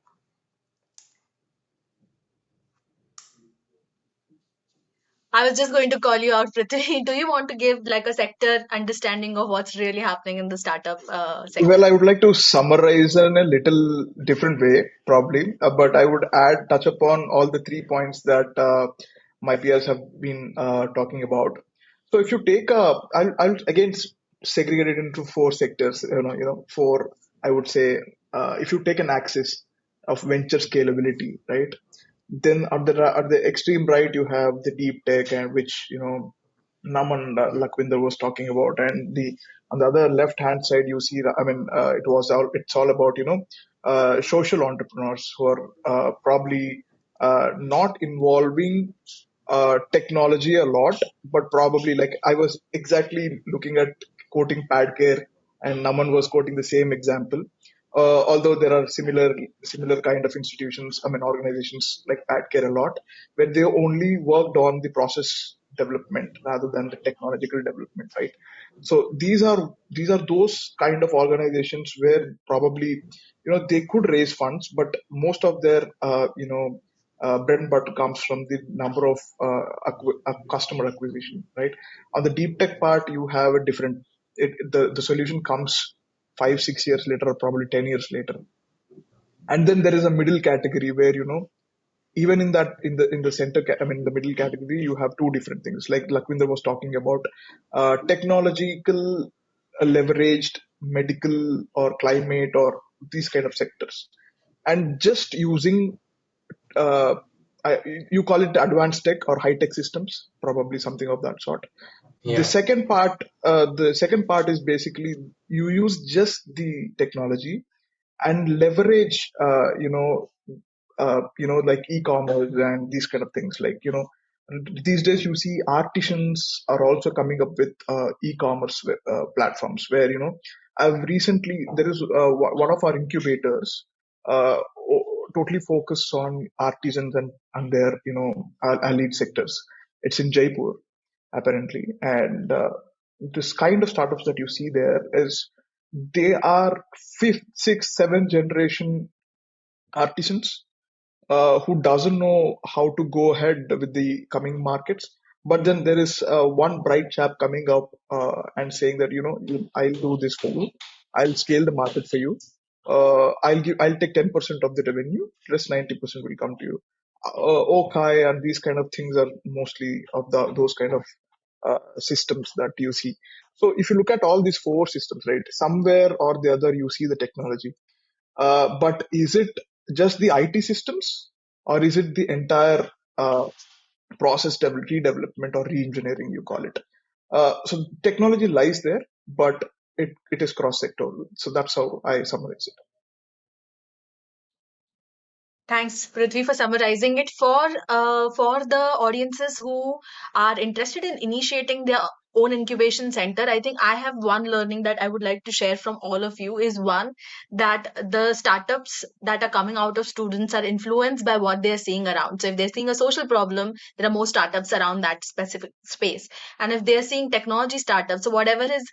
I was just going to call you out, Prithvi. Do you want to give like a sector understanding of what's really happening in the startup sector? Well, I would like to summarize in a little different way, probably, but I would touch upon all the 3 points that my peers have been talking about. So, if you take I'll again segregate it into four sectors. Four. I would say, if you take an axis of venture scalability, right? Then at the extreme right, you have the deep tech, and which Naman Lakwinder was talking about, and the on the other left hand side you see it's all about social entrepreneurs who are probably not involving technology a lot, but probably, like, I was exactly looking at quoting Padcare, and Naman was quoting the same example. Although there are similar kind of institutions, organizations like Padcare a lot, where they only worked on the process development rather than the technological development, right? So these are those kind of organizations where probably they could raise funds, but most of their bread and butter comes from the number of customer acquisition, right? On the deep tech part, you have a different. The solution comes 5-6 years later, or probably 10 years later, and then there is a middle category where even in the center, the middle category, you have two different things. Like Lakwinder was talking about, technological leveraged medical or climate or these kind of sectors. And just using, uh, you call it advanced tech or high tech systems, probably something of that sort. The Yeah. second part is basically you use just the technology and leverage, like e-commerce and these kind of things. Like, these days you see artisans are also coming up with e-commerce platforms where, I've recently, there is one of our incubators, totally focused on artisans and their, allied sectors. It's in Jaipur, apparently. And this kind of startups that you see there is, they are fifth, sixth, seventh generation artisans who doesn't know how to go ahead with the coming markets. But then there is one bright chap coming up and saying that, I'll do this for you. I'll scale the market for you. I'll take 10% of the revenue, rest 90% will come to you. Okay, and these kind of things are mostly of those kind of systems that you see. So if you look at all these four systems, right, somewhere or the other you see the technology. But is it just the IT systems, or is it the entire process redevelopment or re-engineering, you call it? So technology lies there, but it is cross-sectoral. So that's how I summarize it. Thanks, Prithvi, for summarizing it. For the audiences who are interested in initiating their own incubation center, I think I have one learning that I would like to share from all of you is one, that the startups that are coming out of students are influenced by what they are seeing around. So if they're seeing a social problem, there are more startups around that specific space. And if they're seeing technology startups, so whatever is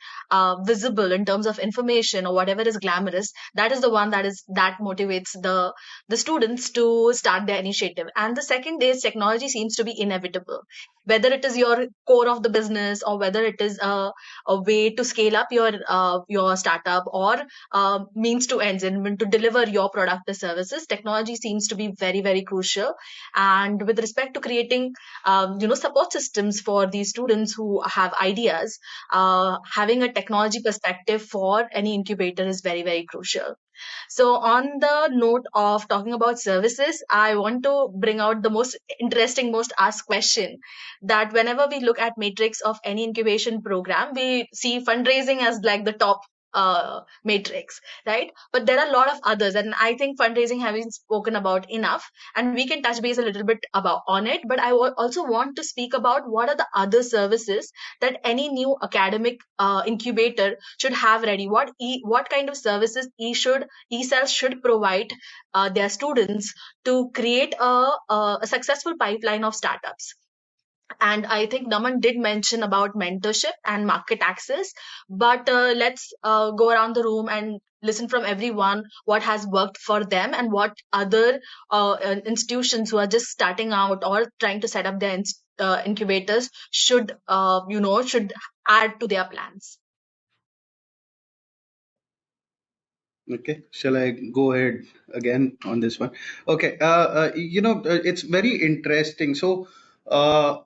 visible in terms of information or whatever is glamorous, that is the one that motivates the students to start their initiative. And the second is technology seems to be inevitable. Whether it is your core of the business or whether it is a way to scale up your startup or means to ends and to deliver your product or services, technology seems to be very, very crucial. And with respect to creating, support systems for these students who have ideas, having a technology perspective for any incubator is very, very crucial. So, on the note of talking about services, I want to bring out the most interesting, most asked question, that whenever we look at matrix of any incubation program, we see fundraising as like the top matrix, right? But there are a lot of others, and I think fundraising having spoken about enough, and we can touch base a little bit about on it. But I also want to speak about what are the other services that any new academic incubator should have ready. What kind of services ECELs should provide their students to create a successful pipeline of startups. And I think Naman did mention about mentorship and market access, but let's go around the room and listen from everyone what has worked for them and what other institutions who are just starting out or trying to set up their incubators should add to their plans. Okay, shall I go ahead again on this one? Okay, it's very interesting. So, uh,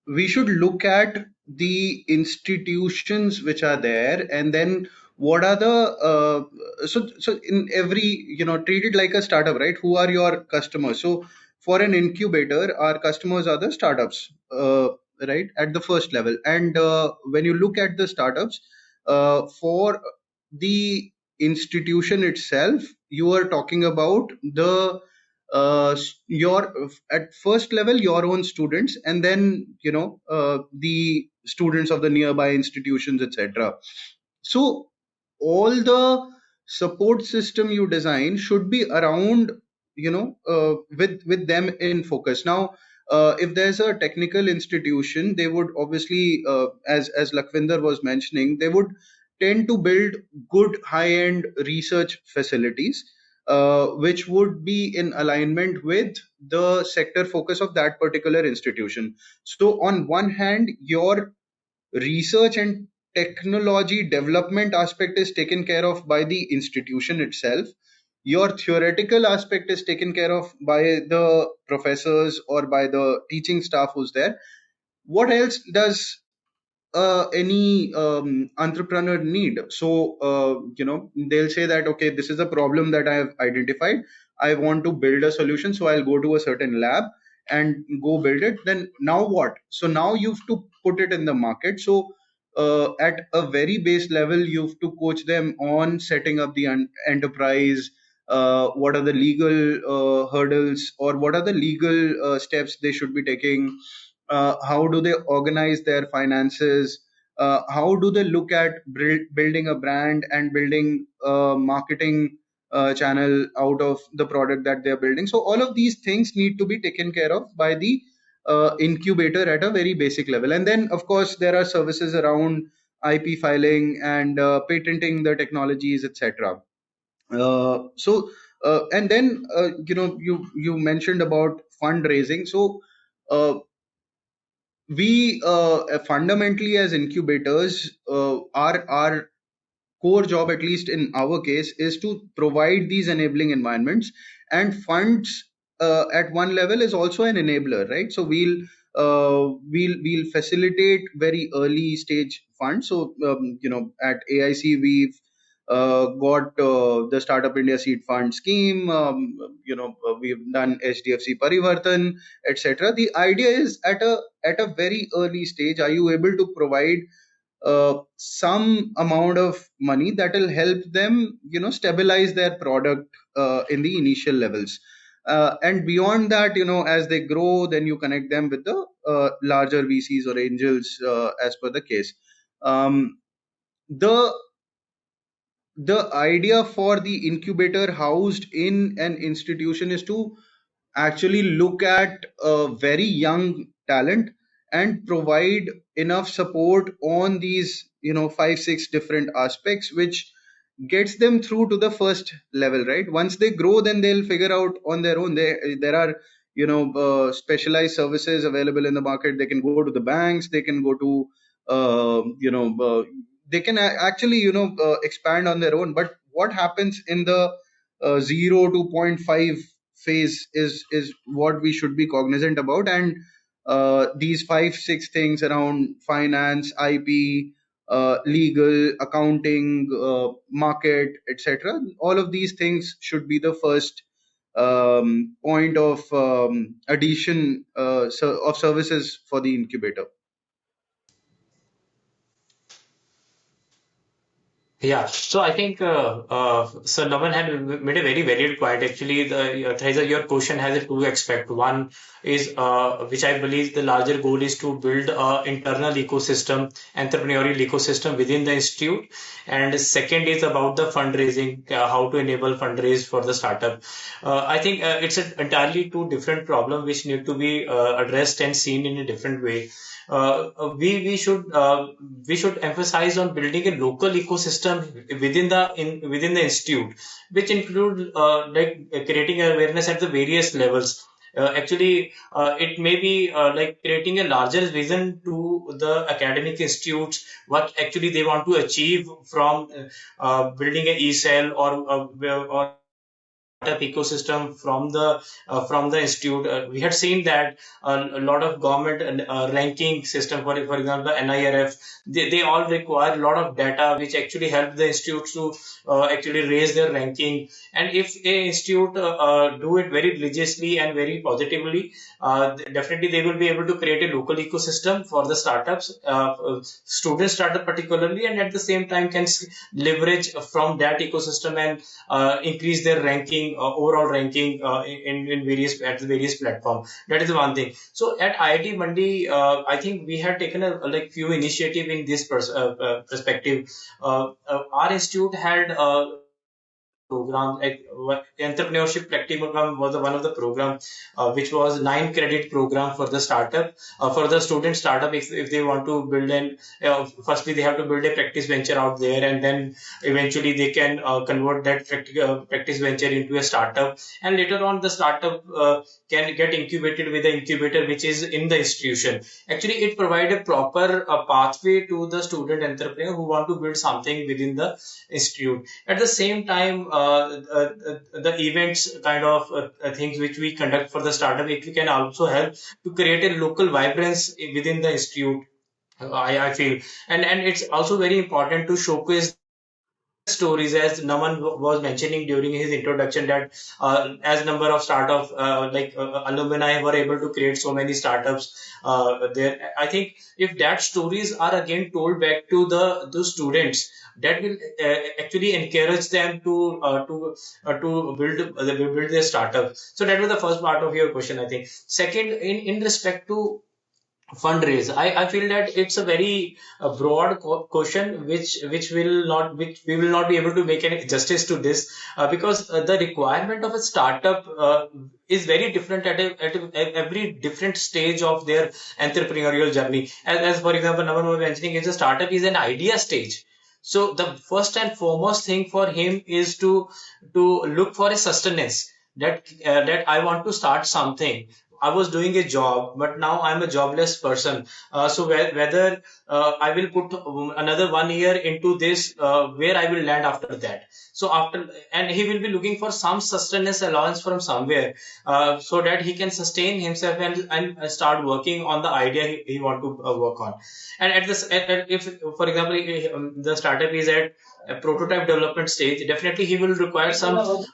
we should look at the institutions which are there, and then what are the so in every, treat it like a startup, right? Who are your customers? So for an incubator, our customers are the startups, right, at the first level. And when you look at the startups, for the institution itself, you are talking about the your at first level your own students, and then the students of the nearby institutions, etc. So all the support system you design should be around, with them in focus. Now, if there's a technical institution, they would obviously, as Lakhvinder was mentioning, they would tend to build good high end research facilities, which would be in alignment with the sector focus of that particular institution. So on one hand, your research and technology development aspect is taken care of by the institution itself. Your theoretical aspect is taken care of by the professors or by the teaching staff who's there. What else does any entrepreneur need. So they'll say that, okay, this is a problem that I have identified, I want to build a solution, so I'll go to a certain lab and go build it. Then now what? So now you've to put it in the market. So at a very base level, you've to coach them on setting up the enterprise. What are the legal hurdles, or what are the legal steps they should be taking? How do they organize their finances? How do they look at building a brand and building a marketing channel out of the product that they're building? So all of these things need to be taken care of by the incubator at a very basic level. And then, of course, there are services around IP filing and patenting the technologies, etc. And then you mentioned about fundraising. So we fundamentally, as incubators, our core job, at least in our case, is to provide these enabling environments, and funds at one level is also an enabler, right? So we'll facilitate very early stage funds. So at AIC we've got the Startup India Seed Fund scheme. We've done HDFC Parivartan, etc. The idea is at a very early stage, are you able to provide some amount of money that will help them stabilize their product in the initial levels, and beyond that, as they grow, then you connect them with the larger VCs or angels, as per the case. The idea for the incubator housed in an institution is to actually look at a very young talent and provide enough support on these 5-6 different aspects, which gets them through to the first level, right? Once they grow, then they'll figure out on their own. There are specialized services available in the market. They can go to the banks, they can go to they can actually expand on their own. But what happens in the 0 to 0.5 phase is what we should be cognizant about. And these 5-6 things around finance, IP, legal, accounting, market, etc., all of these things should be the first point of addition of services for the incubator. Yeah, so I think so Naman had made a very valid point. Actually, Thaisa, your question has a two aspect. One is which I believe the larger goal is to build a internal ecosystem, entrepreneurial ecosystem within the institute, and second is about the fundraising, how to enable fundraise for the startup. I think it's entirely two different problem which need to be addressed and seen in a different way. We should emphasize on building a local ecosystem within the institute, which include creating awareness at the various levels. It may be like creating a larger vision to the academic institutes, what actually they want to achieve from building an e-cell or startup ecosystem from the institute. We had seen that a lot of government ranking system, for example, NIRF, they all require a lot of data, which actually help the institutes to actually raise their ranking. And if a institute do it very religiously and very positively, definitely they will be able to create a local ecosystem for the startups, student startup particularly, and at the same time can leverage from that ecosystem and increase their ranking, overall ranking in various at the various platform. That is one thing. So at IIT Mandi, I think we had taken a like few initiative in this perspective. Our institute had program, like entrepreneurship practicum was one of the program, which was 9 credit program for the startup, for the student startup. If they want to build an firstly they have to build a practice venture out there, and then eventually they can convert that practice venture into a startup, and later on the startup can get incubated with the incubator which is in the institution. Actually, it provides a proper pathway to the student entrepreneur who want to build something within the institute. At the same time, the events kind of things which we conduct for the startup, it can also help to create a local vibrance within the institute. I feel, and it's also very important to showcase stories, as Naman was mentioning during his introduction, that as number of startup alumni were able to create so many startups there. I think if that stories are again told back to the students, that will actually encourage them to build their startup. So that was the first part of your question, I think. Second, in respect to fundraise, I feel that it's a very broad question, which will not which we will not be able to make any justice to this, because the requirement of a startup is very different at every different stage of their entrepreneurial journey. As for example, Naman was mentioning, if the startup is an idea stage, so the first and foremost thing for him is to look for a sustenance, that I want to start something. I was doing a job, but now I'm a jobless person. So whether I will put another 1 year into this, where I will land after that. So and he will be looking for some sustenance allowance from somewhere, so that he can sustain himself and start working on the idea he want to work on. And if, for example, the startup is at a prototype development stage, definitely he will require some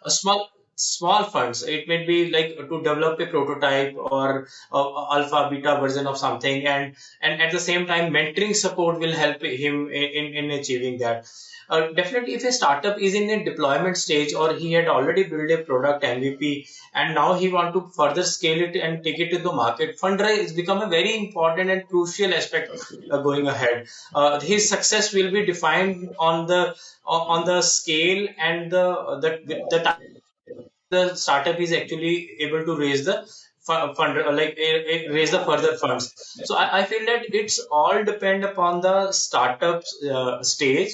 small funds. It may be like to develop a prototype or alpha beta version of something, and at the same time mentoring support will help him in achieving that. Definitely, if a startup is in a deployment stage, or he had already built a product MVP, and now he want to further scale it and take it to the market, fundraise become a very important and crucial aspect going ahead. His success will be defined on the scale and the time the startup is actually able to raise the fund, raise the further funds. So I feel that it's all depend upon the startups stage.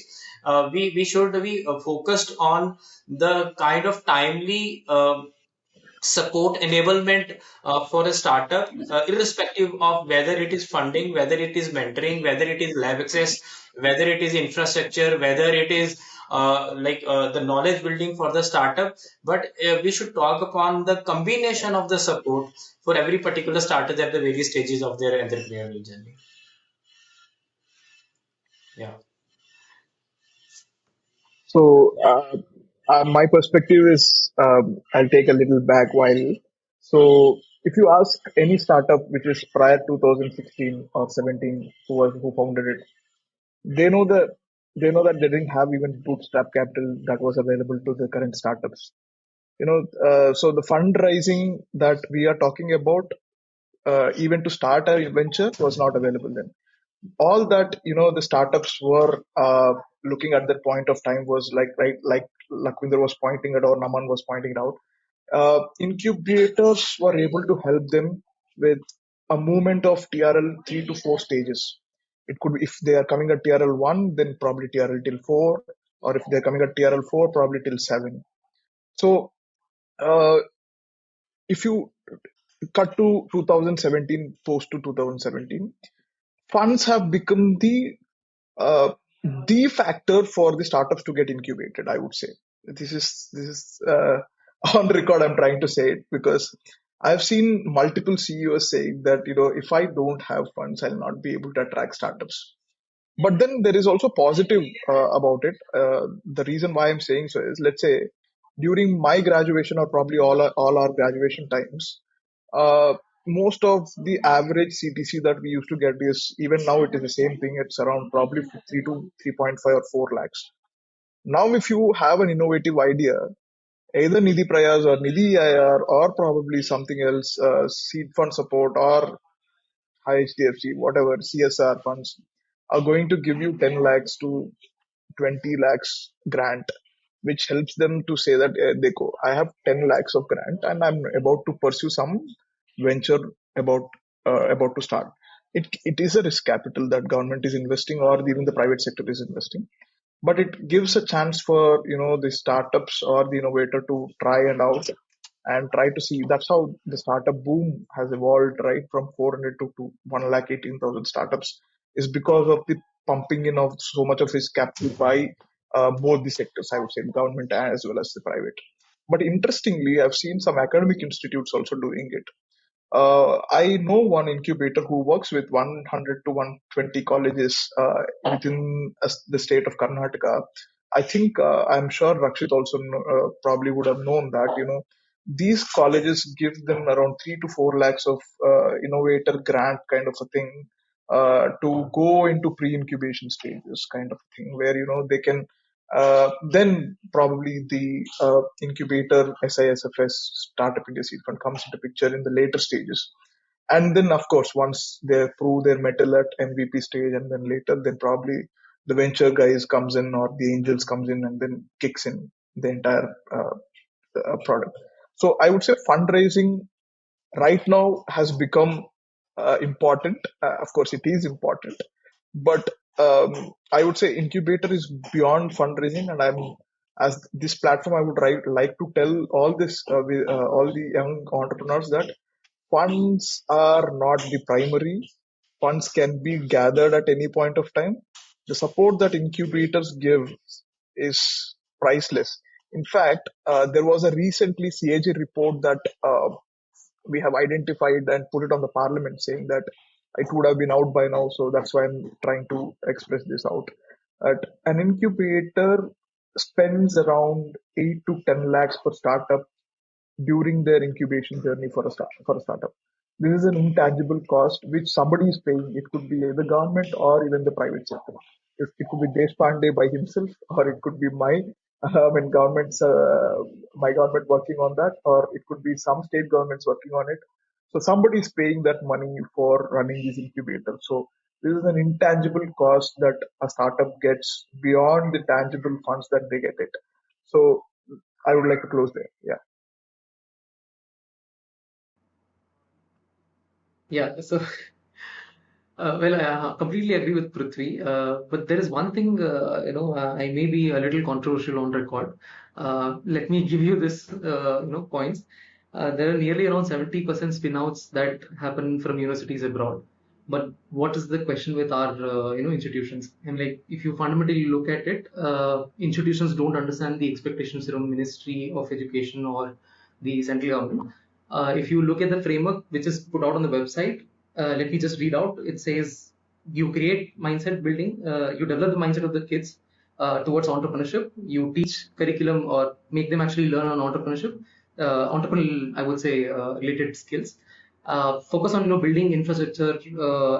We should be focused on the kind of timely support enablement for a startup, irrespective of whether it is funding, whether it is mentoring, whether it is lab access, whether it is infrastructure, whether it is the knowledge building for the startup. But we should talk upon the combination of the support for every particular startup at the various stages of their entrepreneurial journey. Yeah. So, my perspective is, I'll take a little back while. So, if you ask any startup which is prior 2016 or 17, who founded it, they know that they didn't have even bootstrap capital that was available to the current startups. So the fundraising that we are talking about, even to start a venture, was not available then. All that the startups were looking at that point of time was like Lakwinder was pointing out or Naman was pointing out. Incubators were able to help them with a movement of TRL 3 to 4 stages. It could be if they are coming at TRL 1, then probably TRL till 4, or if they're coming at TRL 4, probably till 7. So uh, if you cut to 2017, post to 2017, funds have become uh, the factor for the startups to get incubated. I would say this is on record. I'm trying to say it because I've seen multiple CEOs saying that if I don't have funds, I'll not be able to attract startups. But then there is also positive about it. The reason why I'm saying so is, let's say, during my graduation or probably all our graduation times, most of the average CTC that we used to get is, even now it is the same thing. It's around probably 3 to 3.5 or 4 lakhs. Now, if you have an innovative idea, either Nidhi Prayas or Nidhi IR or probably something else, seed fund support or high HDFC, whatever CSR funds are going to give you 10 lakhs to 20 lakhs grant, which helps them to say that, Dekho, I have 10 lakhs of grant and I'm about to pursue some venture about about to start. It is a risk capital that government is investing or even the private sector is investing, but it gives a chance for the startups or the innovator to try and out and try to see. That's how the startup boom has evolved, right, from 400 to 1 lakh 18,000 startups, is because of the pumping in of so much of his capital by both the sectors, I would say, the government as well as the private. But interestingly, I've seen some academic institutes also doing it. I know one incubator who works with 100 to 120 colleges within the state of Karnataka. I think I'm sure Rakshit also probably would have known that, these colleges give them around 3 to 4 lakhs of innovator grant kind of a thing to go into pre-incubation stages kind of thing where they can then probably the incubator SISFS Startup India Seed Fund comes into picture in the later stages. And then, of course, once they prove their metal at MVP stage, and then later, then probably the venture guys comes in or the angels comes in and then kicks in the entire product. So I would say fundraising right now has become important. Of course, it is important, but I would say incubator is beyond fundraising, and as this platform, I would like to tell all the young entrepreneurs that funds are not the primary. Funds can be gathered at any point of time. The support that incubators give is priceless. In fact, there was a recently CAG report that we have identified and put it on the parliament saying that it would have been out by now. So that's why I'm trying to express this out. An incubator spends around 8 to 10 lakhs per startup during their incubation journey for a startup. This is an intangible cost which somebody is paying. It could be either government or even the private sector. It could be Deshpande by himself, or it could be my government working on that, or it could be some state governments working on it. So somebody is paying that money for running these incubators. So this is an intangible cost that a startup gets beyond the tangible funds that they get it. So I would like to close there. Yeah. Yeah, so well, I completely agree with Prithvi, but there is one thing, I may be a little controversial on record. Let me give you this, points. There are nearly around 70% spin-outs that happen from universities abroad. But what is the question with our, institutions? And like, if you fundamentally look at it, institutions don't understand the expectations around Ministry of Education or the central government. If you look at the framework which is put out on the website, let me just read out. It says you create mindset building, you develop the mindset of the kids towards entrepreneurship. You teach curriculum or make them actually learn on entrepreneurship, entrepreneurial, I would say, related skills. Focus on building infrastructure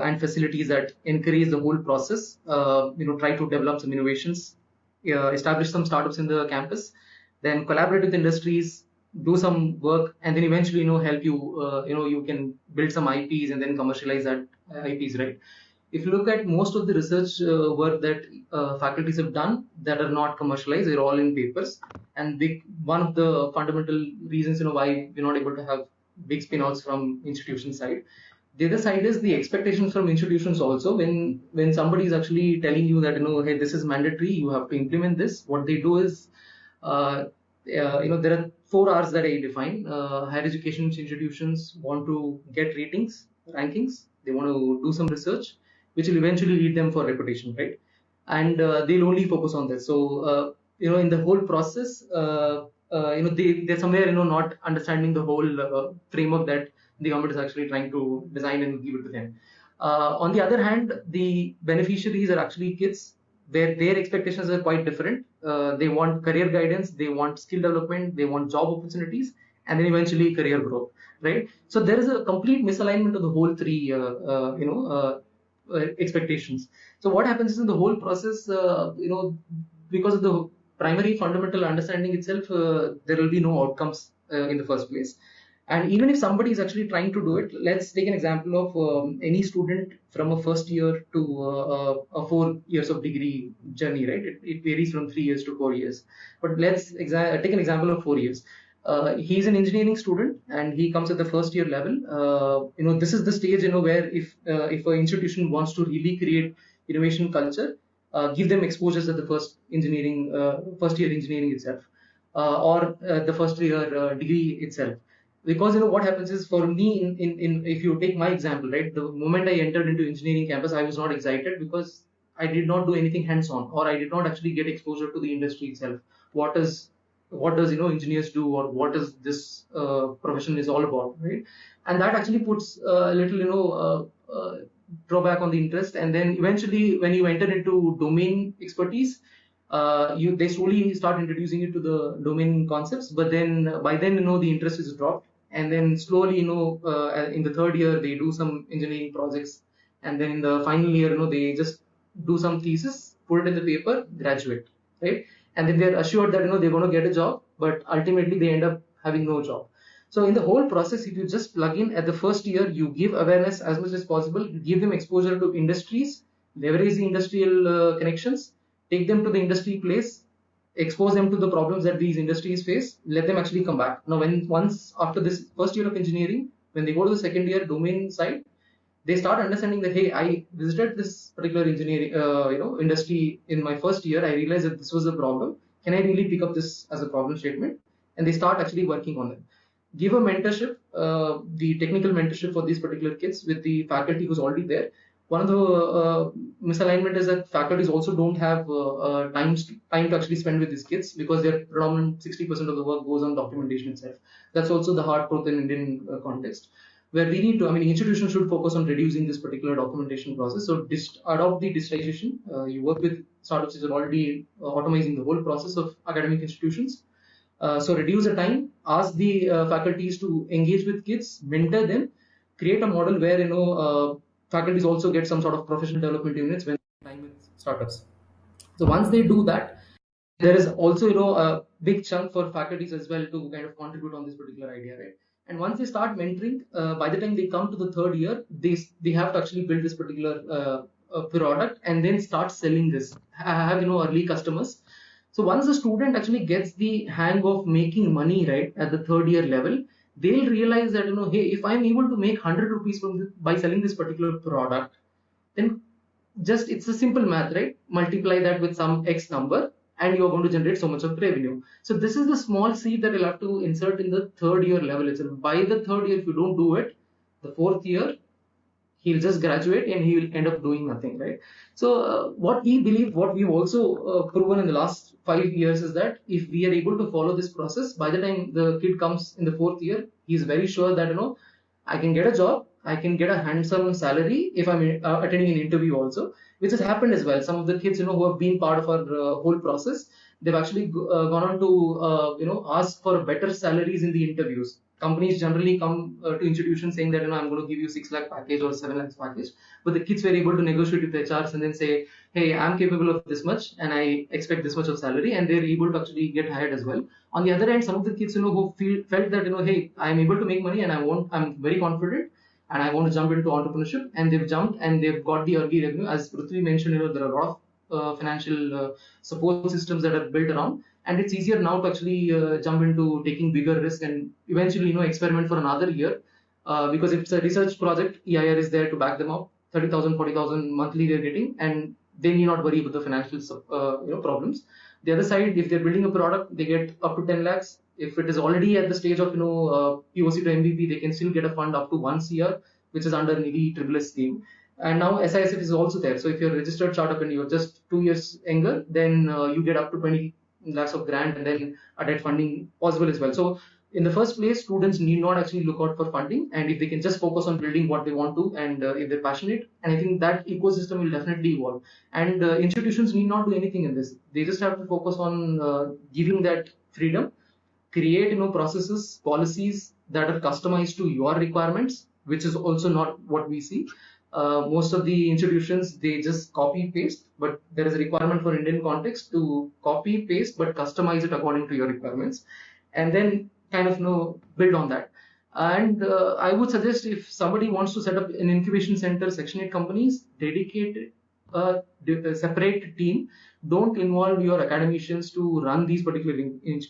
and facilities that encourage the whole process. Try to develop some innovations, establish some startups in the campus, then collaborate with industries, do some work, and then eventually help you you can build some IPs and then commercialize that IPs, right? If you look at most of the research work that faculties have done that are not commercialized, they're all in papers. And one of the fundamental reasons why we're not able to have big spin-outs from institution side. The other side is the expectations from institutions also. When somebody is actually telling you that hey, this is mandatory, you have to implement this. What they do is there are 4 R's that I define. Higher education institutions want to get rankings. They want to do some research, which will eventually lead them for reputation, right? And they'll only focus on this. So in the whole process, they're somewhere not understanding the whole framework that the government is actually trying to design and give it to them. On the other hand, the beneficiaries are actually kids where their expectations are quite different. They want career guidance, they want skill development, they want job opportunities, and then eventually career growth, right? So there is a complete misalignment of the whole three, expectations. So what happens is in the whole process, because of the primary fundamental understanding itself, there will be no outcomes in the first place. And even if somebody is actually trying to do it, let's take an example of any student from a first year to a 4 years of degree journey, right? It varies from 3 years to 4 years. But let's take an example of 4 years. He's an engineering student and he comes at the first year level. This is the stage, where if an institution wants to really create innovation culture, give them exposures at the first year engineering itself, or the first year degree itself. Because what happens is, for me, in if you take my example, right, the moment I entered into engineering campus, I was not excited because I did not do anything hands-on, or I did not actually get exposure to the industry itself. What is what does engineers do, or what is this profession is all about, right? And that actually puts a little drawback on the interest. And then eventually, when you enter into domain expertise, they slowly start introducing you to the domain concepts, but then by then the interest is dropped. And then slowly in the third year they do some engineering projects, and then in the final year they just do some thesis, put it in the paper, graduate, right? And then they're assured that they're going to get a job, but ultimately they end up having no job. So in the whole process, if you just plug in at the first year, you give awareness as much as possible, give them exposure to industries, leverage the industrial connections, take them to the industry place, expose them to the problems that these industries face, let them actually come back. Now, once after this first year of engineering, when they go to the second year domain side, they start understanding that, hey, I visited this particular engineering industry in my first year. I realized that this was a problem. Can I really pick up this as a problem statement? And they start actually working on it. Give a mentorship, the technical mentorship for these particular kids with the faculty who's already there. One of the misalignment is that faculties also don't have time to actually spend with these kids, because their predominant 60% of the work goes on documentation itself. That's also the hard truth in Indian context, where we need to, institutions should focus on reducing this particular documentation process. So adopt the digitization. You work with startups that are already automizing the whole process of academic institutions. So reduce the time, ask the faculties to engage with kids, mentor them, create a model where faculties also get some sort of professional development units when time with startups. So once they do that, there is also a big chunk for faculties as well to kind of contribute on this particular idea, right? And once they start mentoring, by the time they come to the third year, they have to actually build this particular product and then start selling this, have early customers. So once the student actually gets the hang of making money, right, at the third year level, they'll realize that hey, if I'm able to make 100 rupees by selling this particular product, then just it's a simple math, right? Multiply that with some X number and you're going to generate so much of revenue. So this is the small seed that you'll have to insert in the third year level itself. By the third year, if you don't do it, the fourth year, he'll just graduate and he will end up doing nothing, right? So what we believe, what we've also proven in the last 5 years is that if we are able to follow this process, by the time the kid comes in the fourth year, he's very sure that I can get a job, I can get a handsome salary if I'm attending an interview also, which has happened as well. Some of the kids who have been part of our whole process, they've actually gone on to ask for better salaries in the interviews. Companies generally come to institutions saying that I'm going to give you 6 lakh package or 7 lakhs package, but the kids were able to negotiate with HRs and then say, hey, I'm capable of this much and I expect this much of salary, and they're able to actually get hired as well. On the other hand, some of the kids who felt that hey, I'm able to make money and I'm very confident and I want to jump into entrepreneurship, and they've jumped and they've got the early revenue. As Prithvi mentioned, there are a lot of financial support systems that are built around, and it's easier now to actually jump into taking bigger risk and eventually experiment for another year, because if it's a research project, EIR is there to back them up. 30,000, 40,000 monthly they're getting, and they need not worry about the financial problems. The other side, if they're building a product, they get up to 10 lakhs. If it is already at the stage of POC to MVP, they can still get a fund up to 1 CR, which is under NIDI SSS scheme. And now SISF is also there. So if you're a registered startup and you're just 2 years younger, then you get up to 20 lakhs of grant and then a debt funding possible as well. So in the first place, students need not actually look out for funding, and if they can just focus on building what they want to, and if they're passionate, and I think that ecosystem will definitely evolve. And institutions need not do anything in this. They just have to focus on giving that freedom, create processes, policies that are customized to your requirements, which is also not what we see. Most of the institutions, they just copy paste, but there is a requirement for Indian context to copy paste but customize it according to your requirements, and then kind of build on that. And I would suggest, if somebody wants to set up an incubation center, Section 8 companies, dedicate a separate team. Don't involve your academicians to run these particular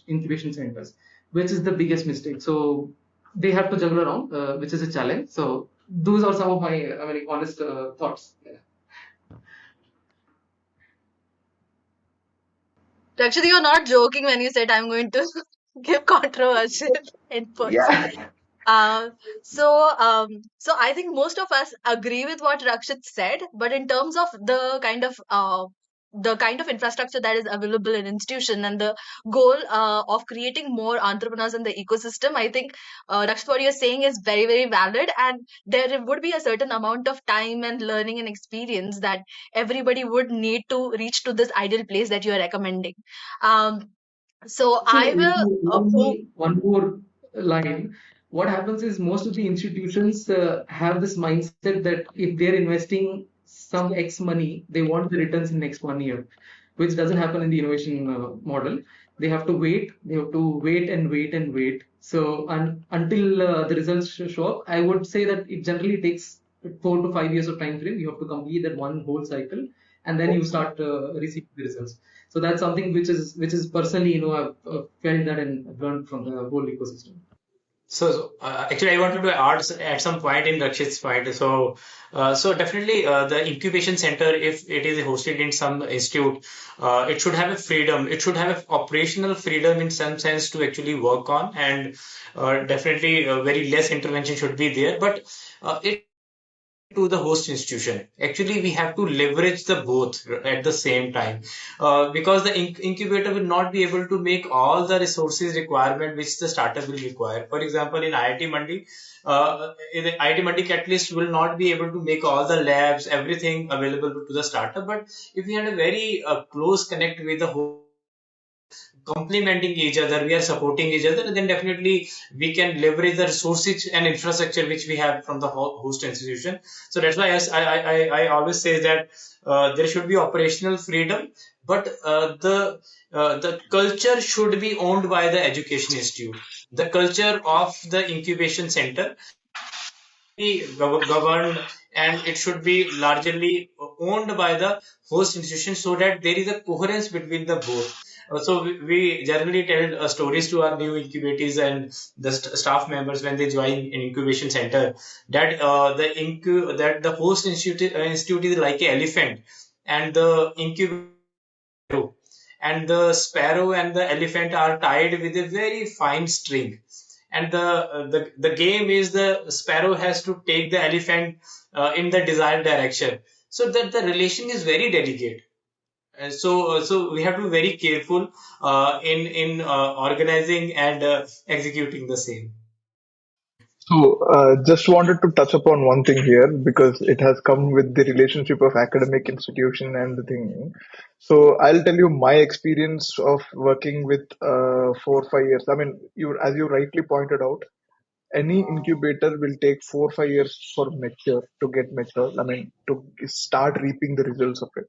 incubation centers, which is the biggest mistake. So they have to juggle around, which is a challenge. So those are some of my honest thoughts. Yeah. Actually, you're not joking when you said I'm going to give controversial inputs. Yeah. Uh, so I think most of us agree with what Rakshit said, but in terms of the kind of the kind of infrastructure that is available in institution and the goal of creating more entrepreneurs in the ecosystem, I think Rakshit, what you're saying is very, very valid. And there would be a certain amount of time and learning and experience that everybody would need to reach to this ideal place that you are recommending. Um, so So I if will you allow move. me one more line, what happens is most of the institutions have this mindset that if they're investing some X money, they want the returns in next 1 year, which doesn't happen in the innovation model. They have to wait. They have to wait and wait and wait. So until the results show up, I would say that it generally takes 4 to 5 years of time frame. You have to complete that one whole cycle, and then you start receiving the results. So that's something which is personally, I've felt that and I've learned from the whole ecosystem. So actually, I wanted to add at some point in Rakshit's point. So definitely, the incubation center, if it is hosted in some institute, it should have a freedom. It should have a operational freedom in some sense to actually work on, and definitely, very less intervention should be there. But it to the host institution. Actually, we have to leverage the both at the same time, because the incubator will not be able to make all the resources requirement which the startup will require. For example, in IIT Mandi, in the IIT Mandi Catalyst will not be able to make all the labs, everything available to the startup. But if we had a very close connect with the complementing each other, we are supporting each other, and then definitely we can leverage the resources and infrastructure which we have from the host institution. So that's why I always say that there should be operational freedom, but the culture should be owned by the education institute. The culture of the incubation center be governed, and it should be largely owned by the host institution, so that there is a coherence between the both. So we generally tell stories to our new incubators and the staff members when they join an incubation center, that that the host institute is like an elephant, and the incubator, and the sparrow and the elephant are tied with a very fine string, and the game is the sparrow has to take the elephant in the desired direction, so that the relation is very delicate. So we have to be very careful in organizing and executing the same. So, just wanted to touch upon one thing here because it has come with the relationship of academic institution and the thing. So, I'll tell you my experience of working with 4 or 5 years. I mean, as you rightly pointed out, any incubator will take 4 or 5 years for mature to get mature. I mean, to start reaping the results of it.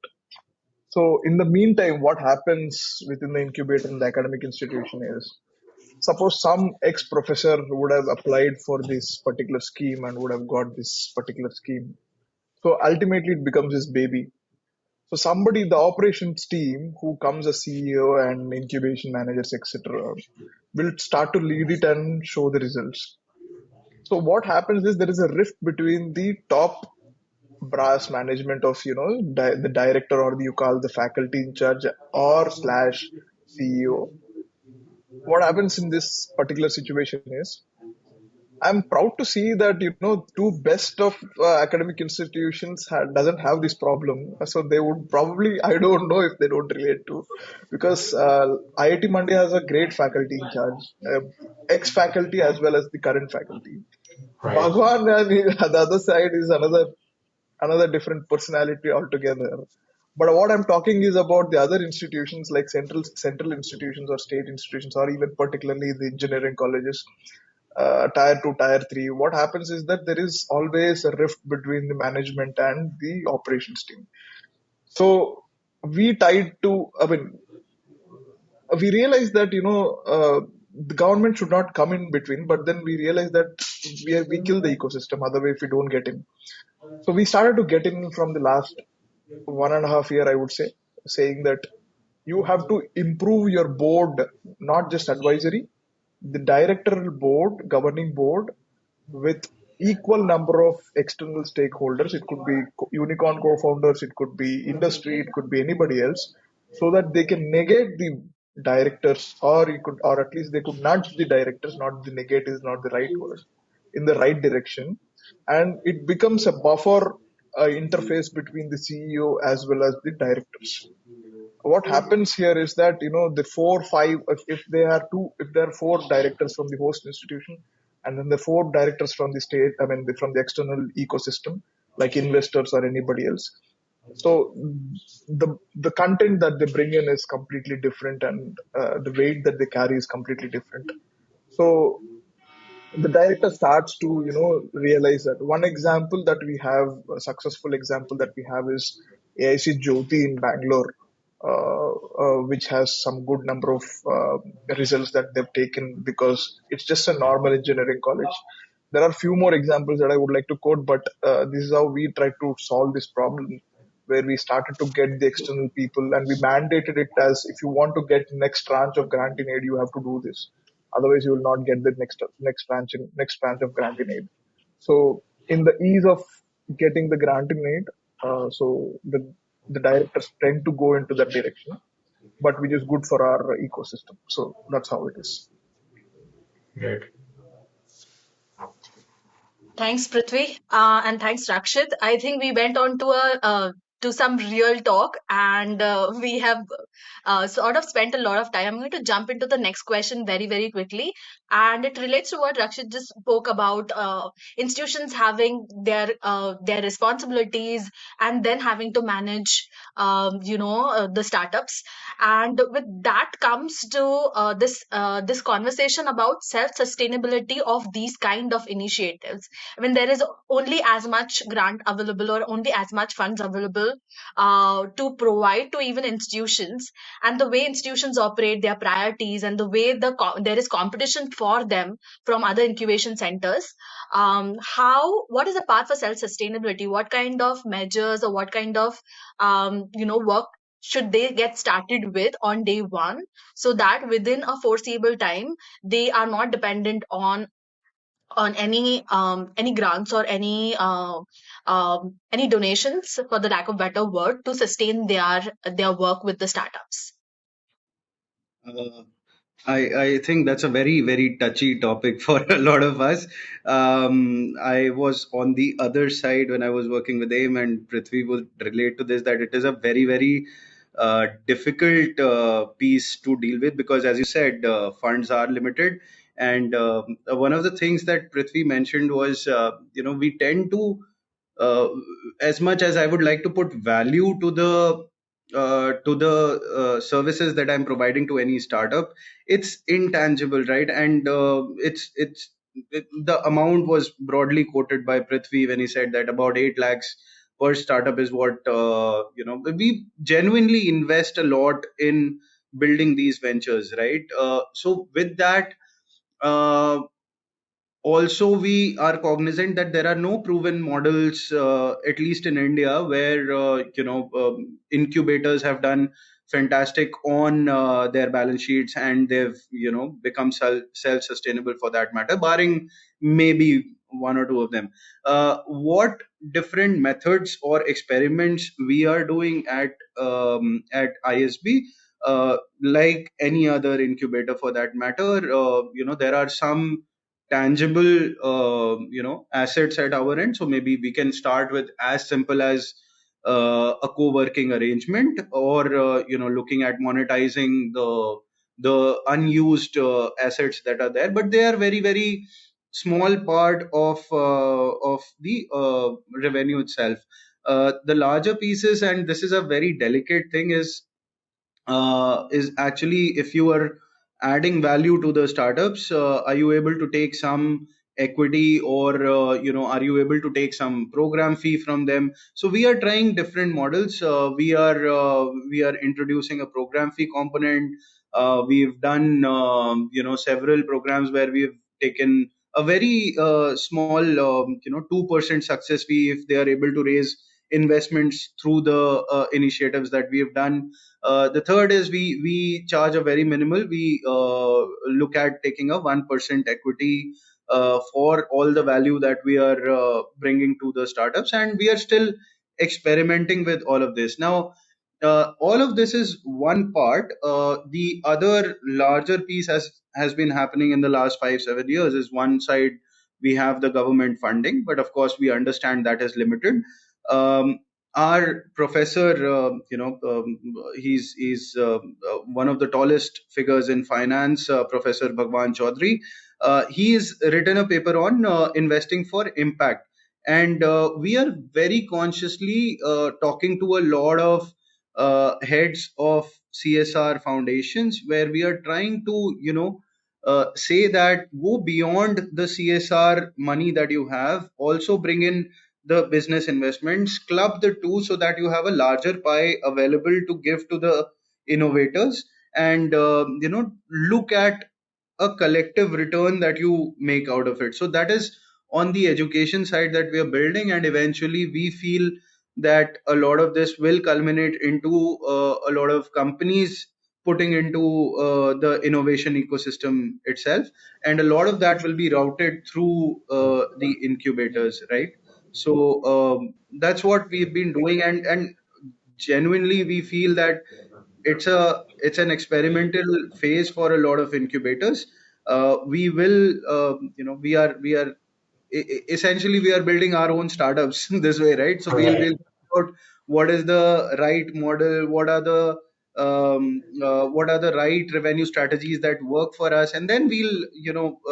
So, in the meantime, what happens within the incubator and the academic institution is, suppose some ex-professor would have applied for this particular scheme and would have got this particular scheme. So ultimately it becomes his baby. So somebody, the operations team who comes as CEO and incubation managers, etc., will start to lead it and show the results. So what happens is there is a rift between the top brass management of, the director, or you call the faculty in charge, or slash CEO. What happens in this particular situation is, I'm proud to see that two best of academic institutions doesn't have this problem. So they would probably, I don't know if they don't relate to, because IIT Mandi has a great faculty in charge, ex-faculty as well as the current faculty. Right. Bhagwan and the other side is another different personality altogether. But what I'm talking is about the other institutions like central institutions or state institutions, or even particularly the engineering colleges, tier 2, tier 3. What happens is that there is always a rift between the management and the operations team. So we tied to, I mean, we realized that the government should not come in between, but then we realized that we kill the ecosystem other way if we don't get in. So we started to get in from the last 1.5 year, I would say, saying that you have to improve your board, not just advisory, the directorial board, governing board, with equal number of external stakeholders. It could be unicorn co-founders, it could be industry, it could be anybody else, so that they can negate the directors, or at least they could nudge the directors. Not the negate is not the right word, in the right direction, and it becomes a buffer interface between the CEO as well as the directors. What happens here is that the 4 5, if there are two, if there are four directors from the host institution, and then the four directors from the state, I mean from the external ecosystem, like investors or anybody else. So the content that they bring in is completely different, and the weight that they carry is completely different. So the director starts to realize that. One example that we have, a successful example that we have, is AIC Jyoti in Bangalore, which has some good number of results that they've taken, because it's just a normal engineering college. There are few more examples that I would like to quote, but this is how we try to solve this problem, where we started to get the external people, and we mandated it as, if you want to get next tranche of grant in aid, you have to do this. Otherwise, you will not get the next tranche of grant in aid. So, in the ease of getting the grant in aid, so the directors tend to go into that direction, but which is good for our ecosystem. So that's how it is. Right. Thanks, Prithvi, and thanks, Rakshit. I think we went on to some real talk, and we have sort of spent a lot of time. I'm going to jump into the next question very, very quickly, and it relates to what Rakshit just spoke about: institutions having their responsibilities, and then having to manage, the startups. And with that comes to this conversation about self sustainability of these kind of initiatives. I mean, there is only as much grant available, or only as much funds available to provide to even institutions, and the way institutions operate, their priorities, and the way there is competition for them from other incubation centers. What is the path for self sustainability? What kind of measures, or what kind of work should they get started with on day one, so that within a foreseeable time they are not dependent on any grants or any donations, for the lack of better word, to sustain their work with the startups? Uh, I think that's a very, very touchy topic for a lot of us. I was on the other side when I was working with AIM, and Prithvi would relate to this, that it is a very, very difficult piece to deal with, because, as you said, funds are limited. And one of the things that Prithvi mentioned was, we tend to, uh, as much as I would like to put value to the services that I'm providing to any startup, it's intangible, right? And the amount was broadly quoted by Prithvi when he said that about 8 lakhs per startup is what we genuinely invest a lot in building these ventures, right? So with that, uh, also we are cognizant that there are no proven models, at least in India, where incubators have done fantastic on their balance sheets, and they've become self-sustainable, for that matter, barring maybe one or two of them. What different methods or experiments we are doing at ISB, like any other incubator for that matter, there are some tangible assets at our end. So maybe we can start with as simple as a co-working arrangement, or looking at monetizing the unused assets that are there, but they are very, very small part of the revenue itself. The larger pieces, and this is a very delicate thing, is actually, if you are adding value to the startups, are you able to take some equity, or are you able to take some program fee from them? So we are trying different models. We are introducing a program fee component. We've done several programs where we've taken a very small 2% success fee if they are able to raise investments through the initiatives that we have done. The third is we charge a very minimal. We look at taking a 1% equity for all the value that we are bringing to the startups, and we are still experimenting with all of this. Now, all of this is one part. The other larger piece has been happening in the last 5 7 years. Is one side we have the government funding, but of course we understand that is limited. Um, our professor, he's one of the tallest figures in finance, Professor Bhagwan Chaudhary. He's written a paper on investing for impact, and we are very consciously talking to a lot of heads of CSR foundations, where we are trying to, say that go beyond the CSR money that you have, also bring in the business investments, club the two so that you have a larger pie available to give to the innovators, and look at a collective return that you make out of it. So that is on the education side that we are building, and eventually we feel that a lot of this will culminate into a lot of companies putting into the innovation ecosystem itself, and a lot of that will be routed through the incubators, right? So that's what we've been doing, and genuinely we feel that it's an experimental phase for a lot of incubators. We will, we are essentially we are building our own startups this way, right? So we'll Right. figure out what is the right model, what are the right revenue strategies that work for us, and then we'll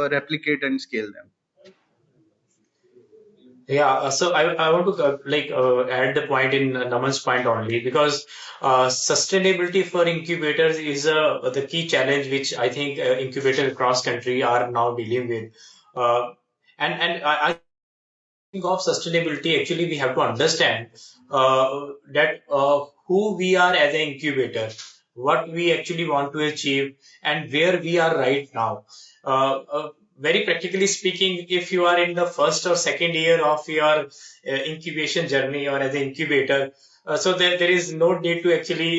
replicate and scale them. Yeah, I want to add the point in Naman's point only, because sustainability for incubators is the key challenge which I think incubators across country are now dealing with. I think of sustainability, actually we have to understand that who we are as an incubator, what we actually want to achieve, and where we are right now. Uh, uh, Very practically speaking, if you are in the first or second year of your incubation journey or as an incubator, so there is no need to actually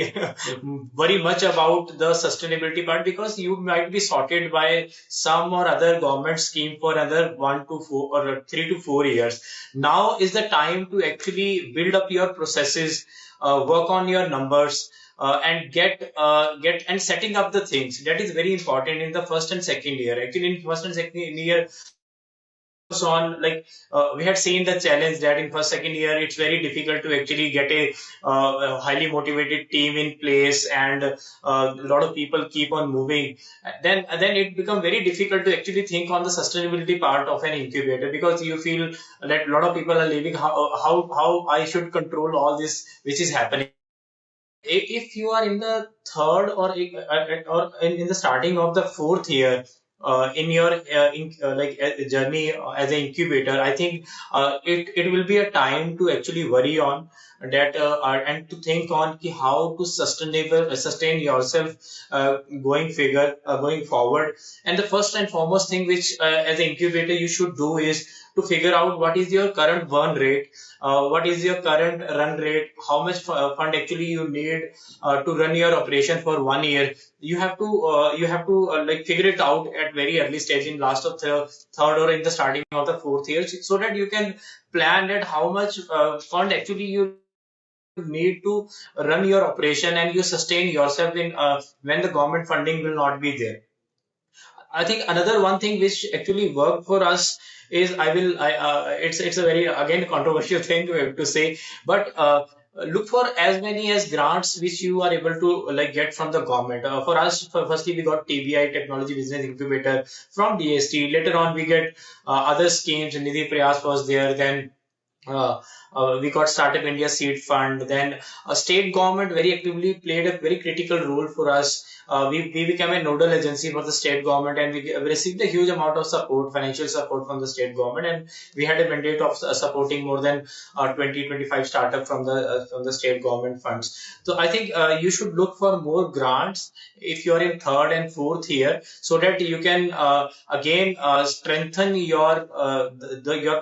worry much about the sustainability part, because you might be sorted by some or other government scheme for another 1 to 4 or 3 to 4 years. Now is the time to actually build up your processes, work on your numbers, and get and setting up the things. That is very important in the first and second year. Actually, in first and second year, on like we had seen the challenge that in first second year it's very difficult to actually get a highly motivated team in place, and a lot of people keep on moving. Then it become very difficult to actually think on the sustainability part of an incubator, because you feel that a lot of people are leaving. How I should control all this which is happening. If you are in the third or in the starting of the fourth year, in your journey as an incubator, I think it will be a time to actually worry on that, and to think on how to sustain yourself going forward. And the first and foremost thing which as an incubator you should do is to figure out what is your current burn rate, what is your current run rate, how much fund actually you need to run your operation for 1 year. You have to like figure it out at very early stage, in last of the third or in the starting of the fourth year, so that you can plan that how much fund actually you need to run your operation and you sustain yourself in when the government funding will not be there. I think another one thing which actually worked for us is it's a very again controversial thing to say, but look for as many as grants which you are able to like get from the government. For us, firstly we got TBI, Technology Business Incubator, from DST. Later on we get other schemes. Nidhi Prayas was there. Then uh, we got Startup India Seed Fund. Then state government very actively played a very critical role for us. We became a nodal agency for the state government, and we received a huge amount of support, financial support from the state government, and we had a mandate of supporting more than 20-25 startups from the state government funds. So I think you should look for more grants if you are in third and fourth year, so that you can again strengthen your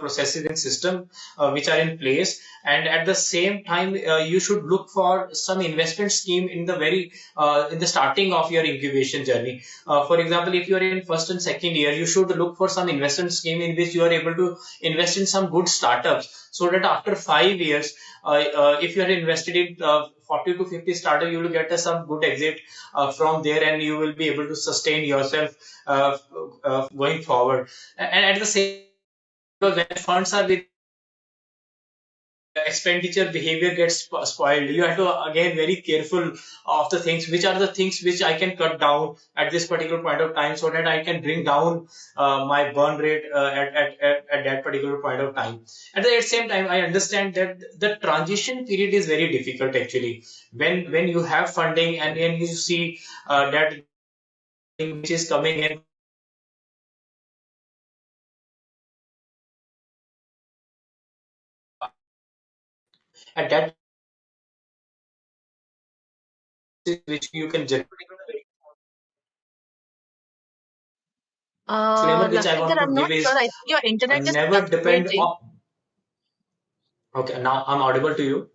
processes and system which are in place. And at the same time, you should look for some investment scheme in the starting of your incubation journey. For example, if you are in first and second year, you should look for some investment scheme in which you are able to invest in some good startups, so that after 5 years, if you are invested in 40 to 50 startup, you will get some good exit from there, and you will be able to sustain yourself going forward. And at the same, because when funds are with expenditure behavior gets spoiled. You have to again very careful of the things, which are the things which I can cut down at this particular point of time, so that I can bring down my burn rate at that particular point of time. At the same time, I understand that the transition period is very difficult actually. When you have funding and when you see that thing which is coming in at that, which you can generate. Disclaimer which I Lakwinder, want to I'm not give sure. is I think your internet is never depend fluctuating. on. Okay, now I'm audible to you.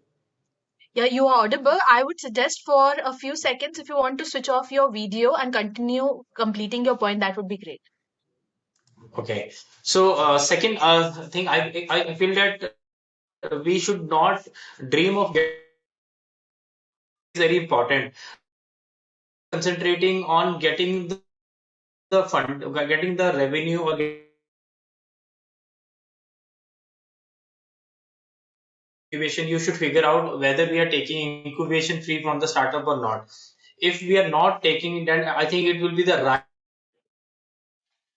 Yeah, you are audible. I would suggest for a few seconds, if you want to switch off your video and continue completing your point, that would be great. Okay. So second thing, I feel that we should not dream of getting very important. Concentrating on getting the fund, getting the revenue, or incubation. You should figure out whether we are taking incubation fee from the startup or not. If we are not taking, then I think it will be the right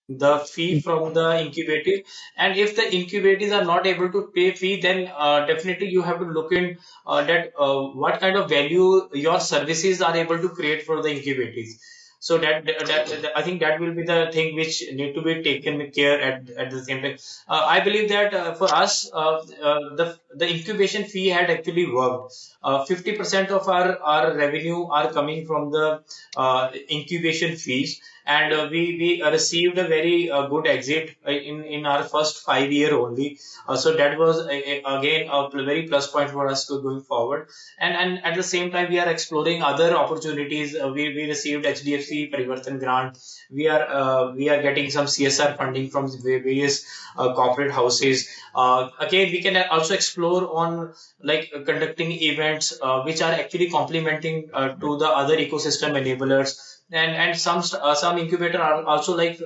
the fee from the incubator, and if the incubators are not able to pay fee, then definitely you have to look in that what kind of value your services are able to create for the incubators. So I think that will be the thing which need to be taken care at the same time. I believe that for us, the incubation fee had actually worked. 50% of our revenue are coming from the incubation fees, and we received a very good exit in our first 5 year only. So that was again a very plus point for us to going forward. And at the same time, we are exploring other opportunities. We received HDFC Parivartan grant. We are getting some CSR funding from various corporate houses. Again, we can also explore on like conducting events which are actually complementing to the other ecosystem enablers. And some incubator are also like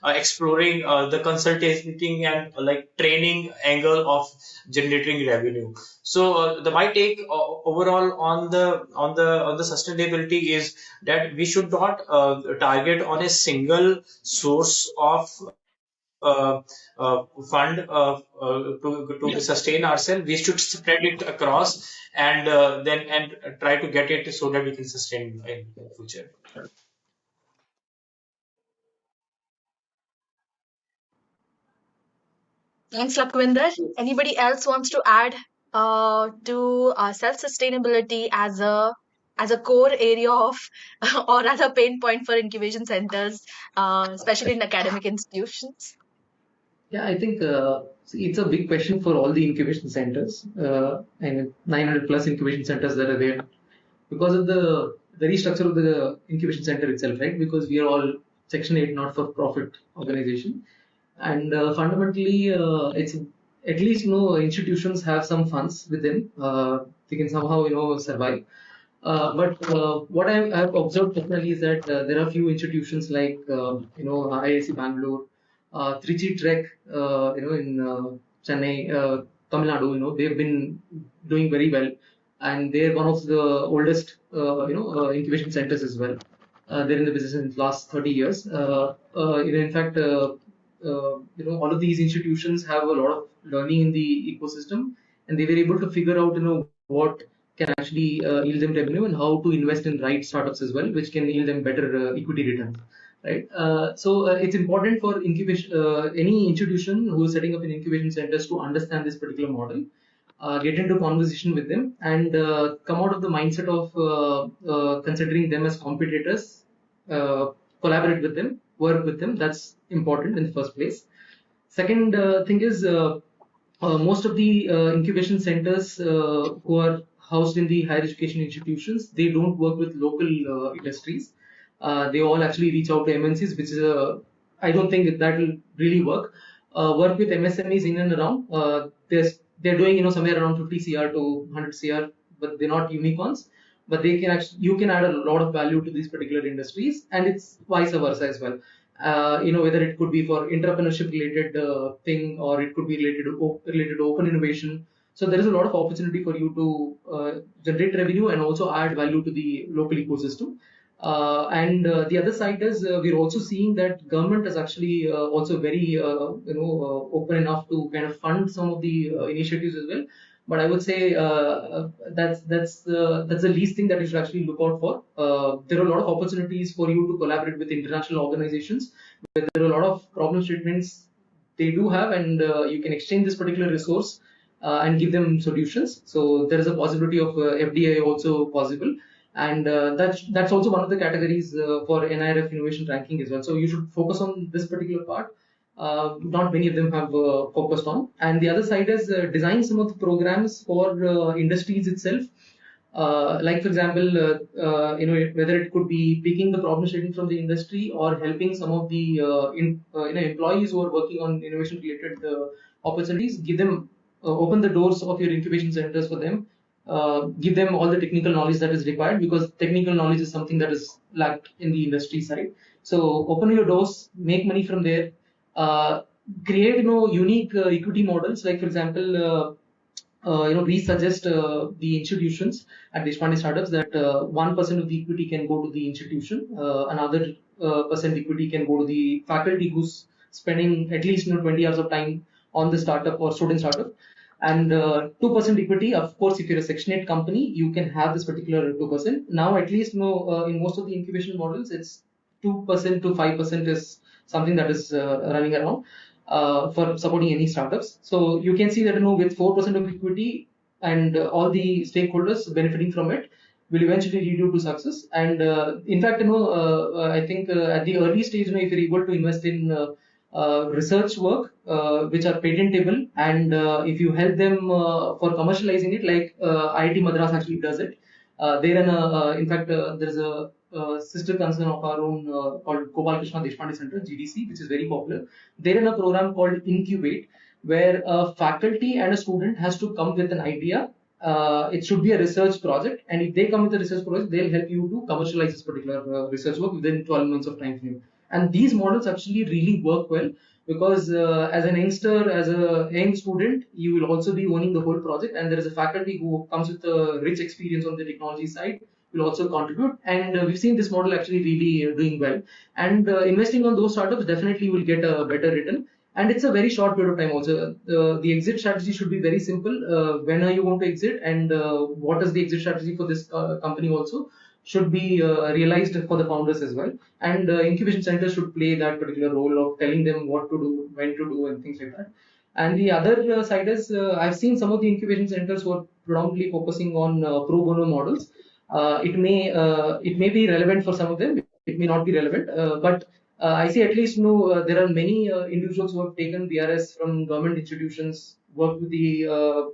exploring the consulting and like training angle of generating revenue. So the my take overall on the sustainability is that we should not target on a single source of uh, fund to sustain ourselves. We should spread it across, and then and try to get it so that we can sustain in future. Thanks, Lakwinder. Anybody else wants to add to self-sustainability as a core area of or as a pain point for incubation centers, especially in academic institutions? Yeah, I think see, it's a big question for all the incubation centers and 900 plus incubation centers that are there because of the restructure of the incubation center itself, right? Because we are all Section 8 not-for-profit organization, and fundamentally, it's at least institutions have some funds with them. They can somehow survive. But what I've observed personally is that there are few institutions like IISc Bangalore, Trichy Trek, in Chennai, Tamil Nadu. They've been doing very well, and they're one of the oldest incubation centers as well. They're in the business in the last 30 years. In fact, all of these institutions have a lot of learning in the ecosystem, and they were able to figure out what can actually yield them revenue and how to invest in right startups as well, which can yield them better equity returns. Right. So it's important for incubation, any institution who is setting up an incubation centers to understand this particular model, get into conversation with them, and come out of the mindset of considering them as competitors, collaborate with them, work with them. That's important in the first place. Second thing is most of the incubation centers who are housed in the higher education institutions, they don't work with local industries. They all actually reach out to MNCs, which is I don't think that will really work. Work with MSMEs in and around. They're doing somewhere around 50 CR to 100 CR, but they're not unicorns. But they can actually, you can add a lot of value to these particular industries, and it's vice versa as well. Whether it could be for entrepreneurship related thing, or it could be related to open innovation. So there is a lot of opportunity for you to generate revenue and also add value to the local ecosystem. And the other side is we're also seeing that government is actually also very open enough to kind of fund some of the initiatives as well. But I would say that's the least thing that you should actually look out for. There are a lot of opportunities for you to collaborate with international organizations. Where there are a lot of problem statements they do have, and you can exchange this particular resource and give them solutions. So there is a possibility of FDI also possible, and that's also one of the categories for NIRF innovation ranking as well. So you should focus on this particular part. Not many of them have focused on. And the other side is design some of the programs for industries itself. Like for example, whether it could be picking the problem statement from the industry or helping some of the employees who are working on innovation related opportunities, give them open the doors of your incubation centers for them. Give them all the technical knowledge that is required, because technical knowledge is something that is lacked in the industry side. So open your doors, make money from there. Create unique equity models. Like for example, we suggest the institutions at Deshpande Startups that 1% of the equity can go to the institution, another percent equity can go to the faculty who's spending at least 20 hours of time on the startup or student startup, and 2% equity. Of course, if you're a Section 8 company, you can have this particular 2%. Now, at least in most of the incubation models, it's 2% to 5% is something that is running around for supporting any startups. So you can see that with 4% of equity and all the stakeholders benefiting from it will eventually lead you to success. And in fact, I think at the early stage, if you're able to invest in research work which are patentable, and if you help them for commercializing it, like IIT Madras actually does it. In fact, there is a sister concern of our own called Gopal Krishna Deshpande Center, GDC, which is very popular. They're in a program called Incubate, where a faculty and a student has to come with an idea. It should be a research project, and if they come with a research project, they'll help you to commercialize this particular research work within 12 months of time frame. And these models actually really work well, because as an youngster, as a young student, you will also be owning the whole project, and there is a faculty who comes with a rich experience on the technology side will also contribute. And we've seen this model actually really doing well. And investing on those startups definitely will get a better return. And it's a very short period of time also. The exit strategy should be very simple. When are you going to exit, and what is the exit strategy for this company also should be realized for the founders as well. And incubation centers should play that particular role of telling them what to do, when to do, and things like that. And the other side is I've seen some of the incubation centers who are predominantly focusing on pro bono models. It may be relevant for some of them. It may not be relevant, but I see at least there are many individuals who have taken BRS from government institutions, worked with the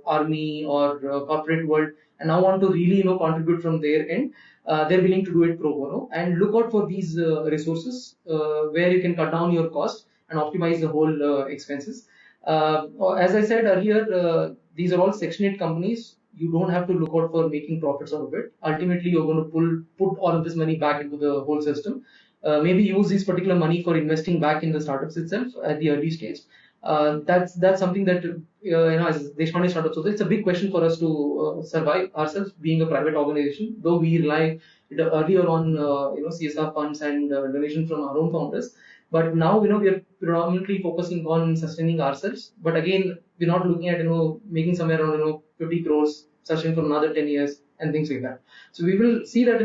army or corporate world, and now want to really contribute from their end. They're willing to do it pro bono, and look out for these resources where you can cut down your cost and optimize the whole expenses. As I said earlier, these are all Section 8 companies. You don't have to look out for making profits out of it. Ultimately, you're going to put all of this money back into the whole system. Maybe use this particular money for investing back in the startups itself at the early stage. That's something that as Deshpande Startups, so it's a big question for us to survive ourselves, being a private organization. Though we rely earlier on CSR funds and donation from our own founders, but now we are predominantly focusing on sustaining ourselves. But again, we're not looking at making somewhere around 50 crores, searching for another 10 years and things like that. So we will see that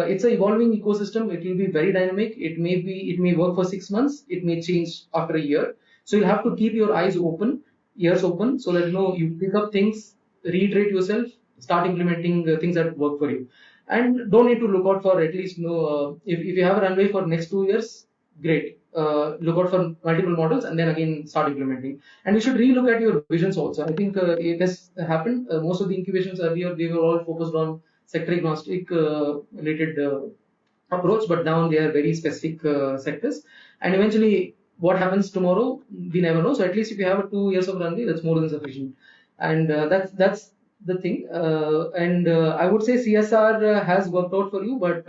it's an evolving ecosystem. It will be very dynamic. It may work for 6 months. It may change after a year. So you'll have to keep your eyes open, ears open, so that you pick up things, reiterate yourself, start implementing things that work for you, and don't need to look out for at least if you have a runway for next 2 years, great. Look out for multiple models and then again start implementing. And you should relook at your visions also. I think it has happened. Most of the incubations earlier, they were all focused on sector agnostic related approach, but now they are very specific sectors. And eventually, what happens tomorrow, we never know. So at least if you have 2 years of runway, that's more than sufficient. And that's the thing. And I would say CSR has worked out for you, but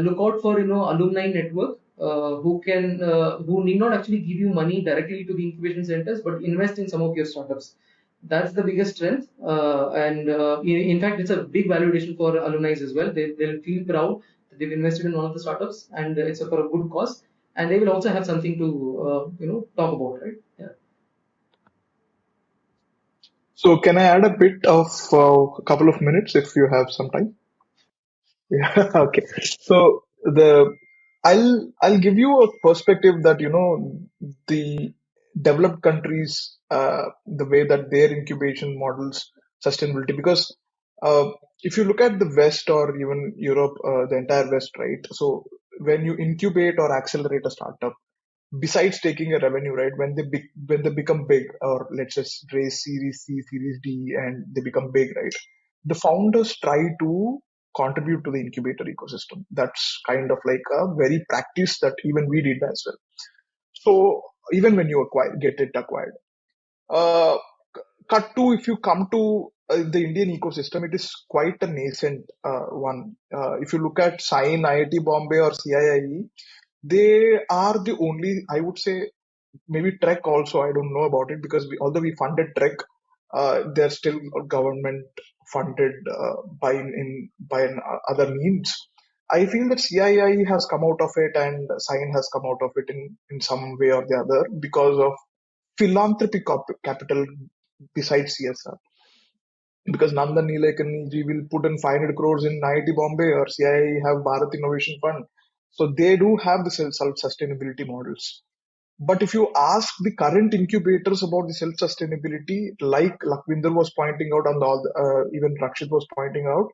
look out for alumni network. Who need not actually give you money directly to the incubation centers, but invest in some of your startups. That's the biggest strength, and in fact, it's a big validation for alumni as well. They'll feel proud that they've invested in one of the startups, and it's for a good cause, and they will also have something to talk about, right? Yeah. So can I add a bit of a couple of minutes if you have some time? Yeah, okay. So I'll give you a perspective that the developed countries, the way that their incubation models sustainability, because uh, if you look at the West or even Europe, the entire West, right? So when you incubate or accelerate a startup, besides taking a revenue, right, when they become big, or let's just raise Series C, Series D, and they become big, right, the founders try to contribute to the incubator ecosystem. That's kind of like a very practice that even we did as well. So even when you get it acquired, uh, cut to if you come to the Indian ecosystem, it is quite a nascent one. If you look at Sign, IIT Bombay, or CIIE, they are the only, I would say, maybe Trek also. I don't know about it because although we funded Trek, they're still government funded by other means. I feel that CII has come out of it and Sign has come out of it in some way or the other because of philanthropic capital besides CSR. Because Nandan Nilekani ji will put in 500 crores in IIT Bombay, or CII have Bharat Innovation Fund. So they do have the self-sustainability models. But if you ask the current incubators about the self-sustainability, like Lakwinder was pointing out, and even Rakshit was pointing out,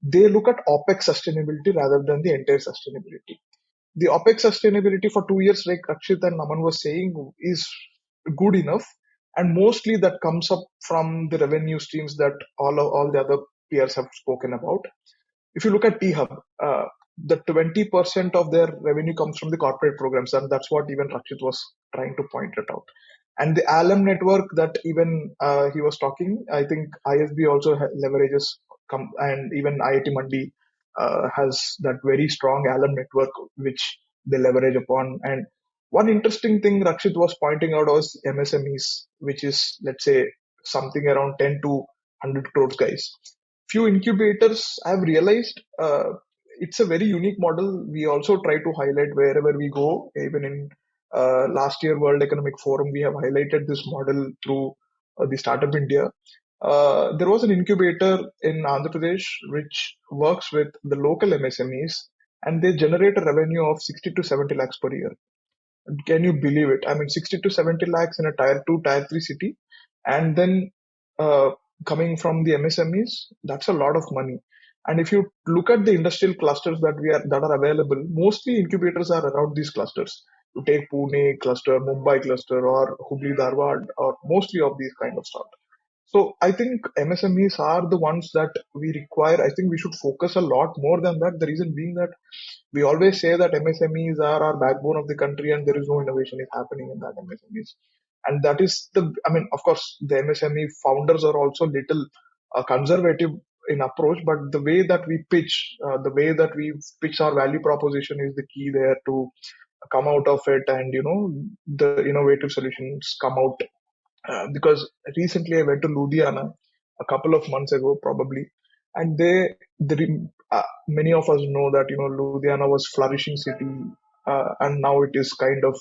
they look at OPEX sustainability rather than the entire sustainability. The OPEX sustainability for 2 years, like Rakshit and Naman was saying, is good enough, and mostly that comes up from the revenue streams that all the other peers have spoken about. If you look at T-Hub, the 20% of their revenue comes from the corporate programs, and that's what even Rakshit was trying to point it out. And the alum network that even he was talking, I think ISB also leverages, and even IIT Mandi has that very strong alum network which they leverage upon. And one interesting thing Rakshit was pointing out was MSMEs, which is, let's say, something around 10 to 100 crores, guys. Few incubators I've realized it's a very unique model. We also try to highlight wherever we go. Even in last year World Economic Forum, we have highlighted this model through the Startup India. There was an incubator in Andhra Pradesh which works with the local MSMEs, and they generate a revenue of 60 to 70 lakhs per year. Can you believe it? I mean, 60 to 70 lakhs in a tier 2, tier 3 city. And then uh, coming from the MSMEs, that's a lot of money. And if you look at the industrial clusters that are available, mostly incubators are around these clusters. You take Pune cluster, Mumbai cluster, or Hubli Dharwad, or mostly of these kind of stuff. So I think MSMEs are the ones that we require. I think we should focus a lot more than that. The reason being that we always say that MSMEs are our backbone of the country, and there is no innovation is happening in that MSMEs. And that is I mean, of course, the MSME founders are also little conservative in approach, but the way that we pitch our value proposition is the key there to come out of it, and the innovative solutions come out. Because recently I went to Ludhiana a couple of months ago, probably, and many of us know that Ludhiana was flourishing city, and now it is kind of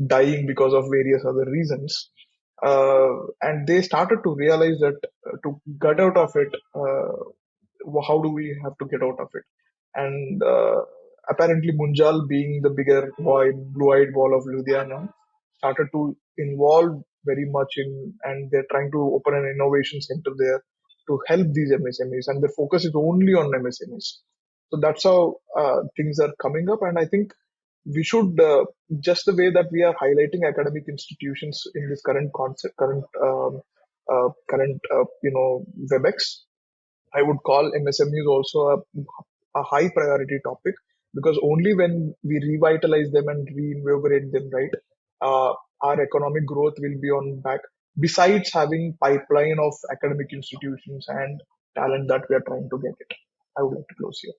dying because of various other reasons. And they started to realize that to get out of it, how do we have to get out of it? And apparently, Munjal, being the bigger boy, blue-eyed ball of Ludhiana, started to involve very much in, and they're trying to open an innovation center there to help these MSMEs, and their focus is only on MSMEs. So that's how things are coming up, and I think we should just the way that we are highlighting academic institutions in this current concept, current WebEx. I would call MSMEs also a high priority topic, because only when we revitalize them and reinvigorate them, right, our economic growth will be on back. Besides having pipeline of academic institutions and talent that we are trying to get it. I would like to close here.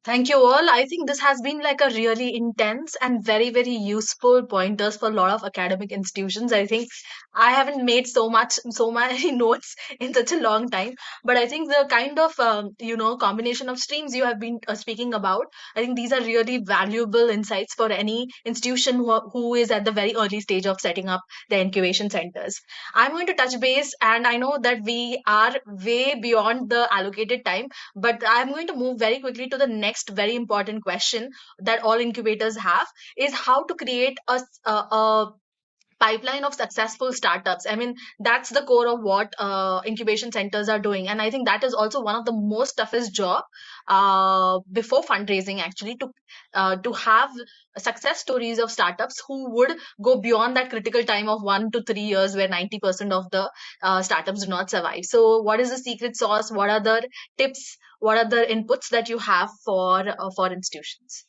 Thank you all. I think this has been like a really intense and very, very useful pointers for a lot of academic institutions. I think I haven't made so many notes in such a long time, but I think the kind of, combination of streams you have been speaking about, I think these are really valuable insights for any institution who is at the very early stage of setting up the incubation centers. I'm going to touch base, and I know that we are way beyond the allocated time, but I'm going to move very quickly to the next very important question that all incubators have, is how to create a pipeline of successful startups. I mean, that's the core of what incubation centers are doing, and I think that is also one of the most toughest job before fundraising, actually, to have success stories of startups who would go beyond that critical time of 1 to 3 years where 90% of the startups do not survive. So what is the secret sauce? What are the tips? What are the inputs that you have for institutions?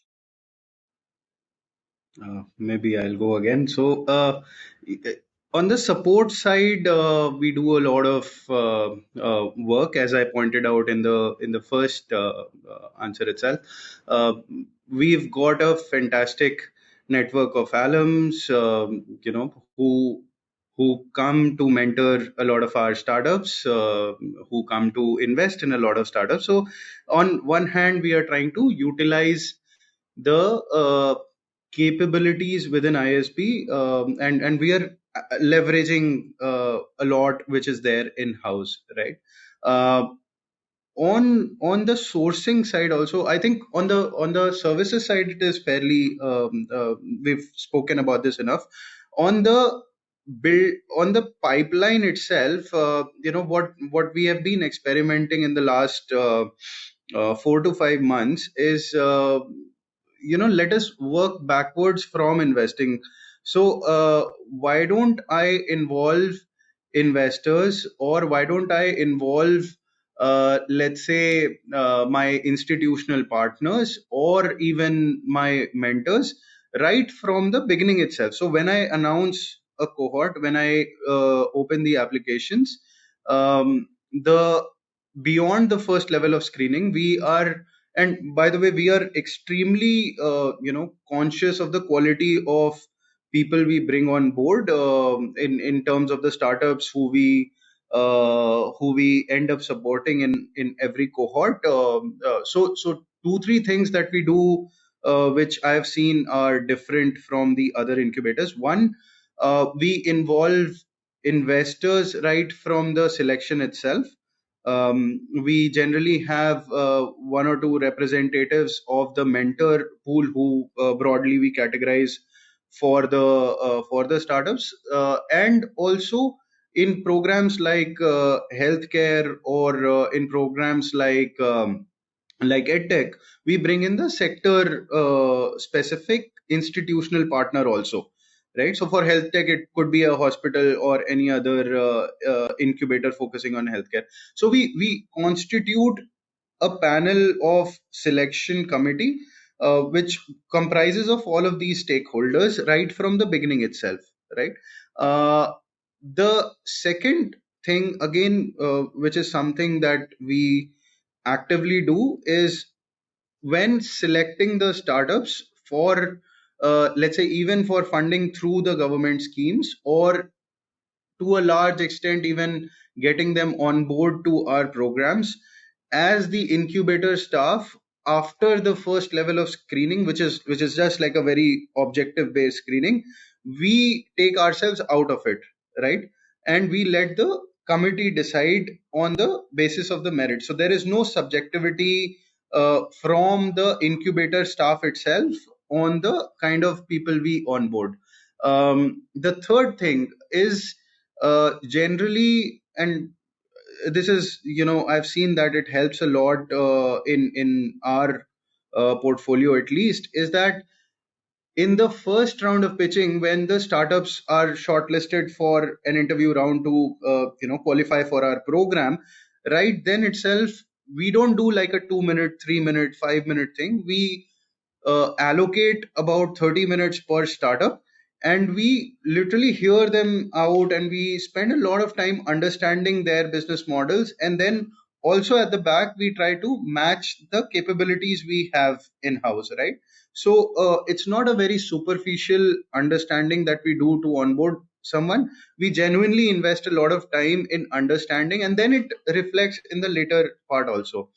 Maybe I'll go again. So, on the support side, we do a lot of work, as I pointed out in the first answer itself. Uh, we've got a fantastic network of alums, who come to mentor a lot of our startups, who come to invest in a lot of startups. So, on one hand, we are trying to utilize the capabilities within ISB, and we are leveraging a lot which is there in house, right? Uh, on the sourcing side also, I think on the services side it is fairly, we've spoken about this enough. On the build, on the pipeline itself, what we have been experimenting in the last 4 to 5 months is, let us work backwards from investing. So why don't I involve investors, or why don't I involve, let's say, my institutional partners or even my mentors right from the beginning itself. So when I announce a cohort, when I open the applications, the beyond the first level of screening, we are, and by the way, we are extremely conscious of the quality of people we bring on board, in terms of the startups who we end up supporting in every cohort. So 2 3 things that we do, which I have seen are different from the other incubators. One, we involve investors right from the selection itself. We generally have one or two representatives of the mentor pool who, broadly we categorize for the startups, and also in programs like healthcare, or in programs like edtech, we bring in the sector specific institutional partner also, right? So for health tech, it could be a hospital or any other incubator focusing on healthcare. So we constitute a panel of selection committee, which comprises of all of these stakeholders right from the beginning itself, right? The second thing again, which is something that we actively do, is when selecting the startups for, let's say, even for funding through the government schemes, or to a large extent even getting them on board to our programs, as the incubator staff, after the first level of screening, which is just like a very objective based screening, we take ourselves out of it, right? And we let the committee decide on the basis of the merit. So there is no subjectivity from the incubator staff itself on the kind of people we onboard. The third thing is, generally, and this is, I've seen that it helps a lot in our portfolio at least, is that in the first round of pitching, when the startups are shortlisted for an interview round to qualify for our program, right then itself, we don't do like a 2 minute, 3 minute, 5 minute thing. We allocate about 30 minutes per startup, and we literally hear them out, and we spend a lot of time understanding their business models, and then also at the back we try to match the capabilities we have in house, right? So it's not a very superficial understanding that we do to onboard someone. We genuinely invest a lot of time in understanding, and then it reflects in the later part also.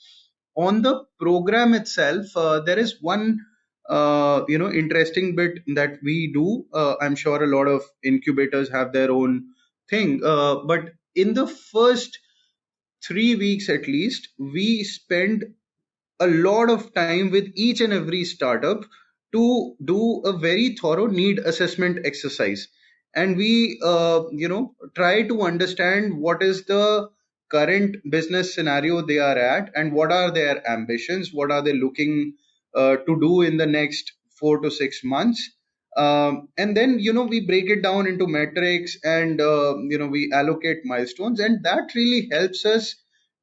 On the program itself, there is one interesting bit that we do. I'm sure a lot of incubators have their own thing, but in the first 3 weeks at least, we spend a lot of time with each and every startup to do a very thorough need assessment exercise. And we try to understand what is the current business scenario they are at, and what are their ambitions, what are they looking to do in the next 4 to 6 months. And then we break it down into metrics, and we allocate milestones, and that really helps us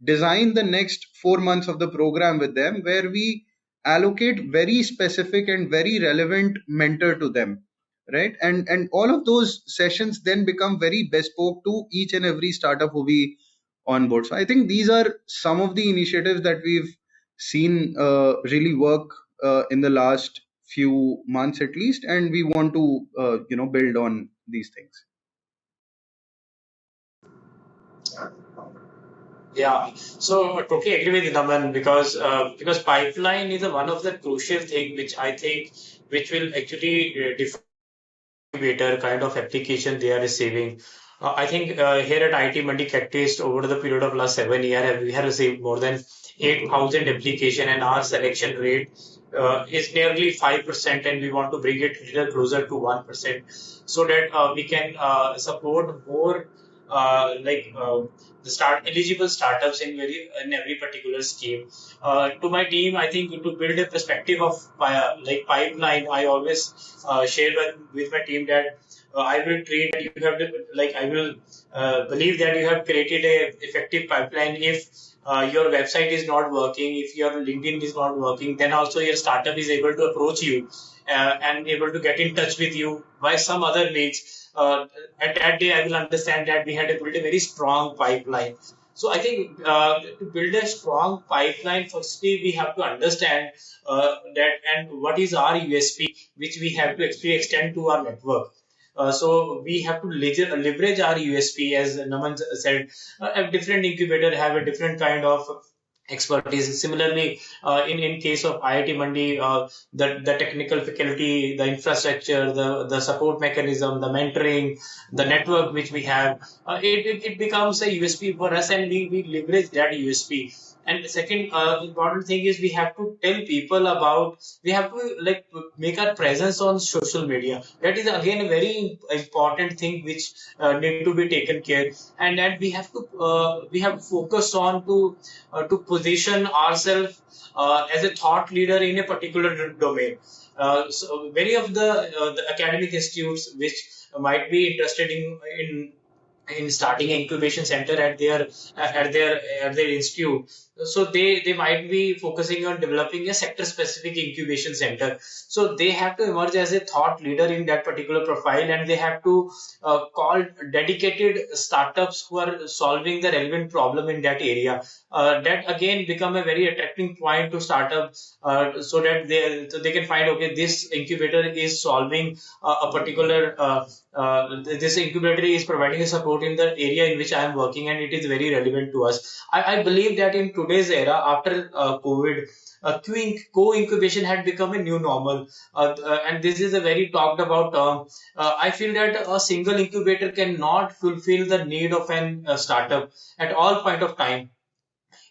design the next 4 months of the program with them, where we allocate very specific and very relevant mentor to them, right? And all of those sessions then become very bespoke to each and every startup who we onboard. So I think these are some of the initiatives that we've seen really work in the last few months at least, and we want to build on these things. Yeah, so I totally agree with Naman, because pipeline is one of the crucial thing which I think which will actually define incubator kind of application they are receiving. I think here at IT Mandi Catalyst over the period of last 7 years, we have received more than 8,000 application, and our selection rate is nearly 5%, and we want to bring it a little closer to 1%, so that we can support more the start eligible startups in every particular scheme. To my team, I think to build a perspective of pipeline, I always share with my team that I will treat that you have to, I will believe that you have created a effective pipeline if your website is not working, if your LinkedIn is not working, then also your startup is able to approach you and able to get in touch with you by some other means. At that day, I will understand that we had to build a very strong pipeline. So I think to build a strong pipeline, firstly, we have to understand that and what is our USP, which we have to actually extend to our network. So we have to leverage our USP, as Naman said. A different incubator have a different kind of expertise. Similarly, in case of IIT Mandi, the technical faculty, the infrastructure, the support mechanism, the mentoring, the network which we have, it becomes a USP for us, and we leverage that USP. And the second important thing is we have to tell people about, we have to make our presence on social media. That is again a very important thing which need to be taken care, and that we have to focus on to position ourselves as a thought leader in a particular domain. So many of the academic institutes which might be interested in starting an incubation center at their institute, so they might be focusing on developing a sector specific incubation center. So they have to emerge as a thought leader in that particular profile, and they have to call dedicated startups who are solving the relevant problem in that area. That again become a very attracting point to startup, so that they can find, okay, this incubator is solving a particular this incubator is providing a support in the area in which I am working, and it is very relevant to us. I believe that in today's era, after COVID, co-incubation had become a new normal, and this is a very talked about term. I feel that a single incubator cannot fulfill the need of an startup at all point of time.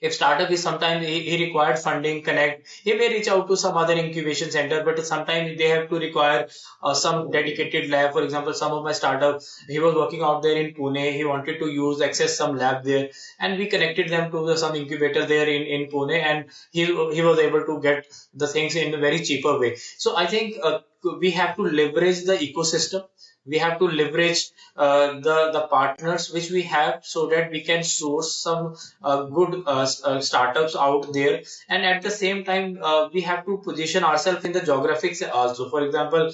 If startup is sometimes he required funding connect, he may reach out to some other incubation center, but sometimes they have to require some dedicated lab. For example, some of my startup, he was working out there in Pune, he wanted to use access some lab there, and we connected them to some incubator there in Pune, and he was able to get the things in a very cheaper way. So I think we have to leverage the ecosystem, we have to leverage the partners which we have, so that we can source some good startups out there, and at the same time we have to position ourselves in the geographics also. For example,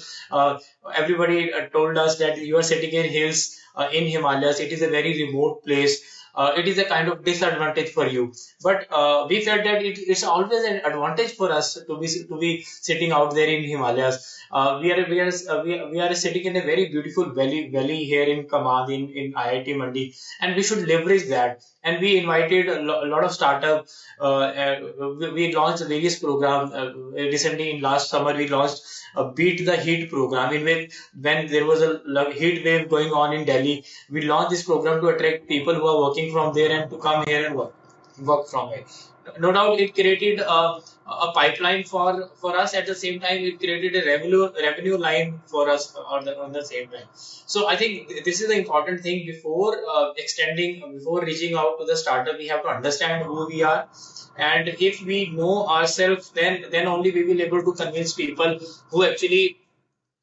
everybody told us that you are sitting in hills in Himalayas, it is a very remote place. it is a kind of disadvantage for you. But we felt that it's always an advantage for us to be sitting out there in Himalayas. We are sitting in a very beautiful valley here in Kamad in IIT Mandi, and we should leverage that. And we invited a lot of startup. We launched various programs recently. In last summer, we launched a Beat the Heat program, in which when there was a heat wave going on in Delhi, we launched this program to attract people who are working from there and to come here and work from it. No doubt, it created a pipeline for us. At the same time, it created a revenue line for us on the same time. So I think this is the important thing before before reaching out to the startup. We have to understand who we are, and if we know ourselves, then only we will able to convince people who actually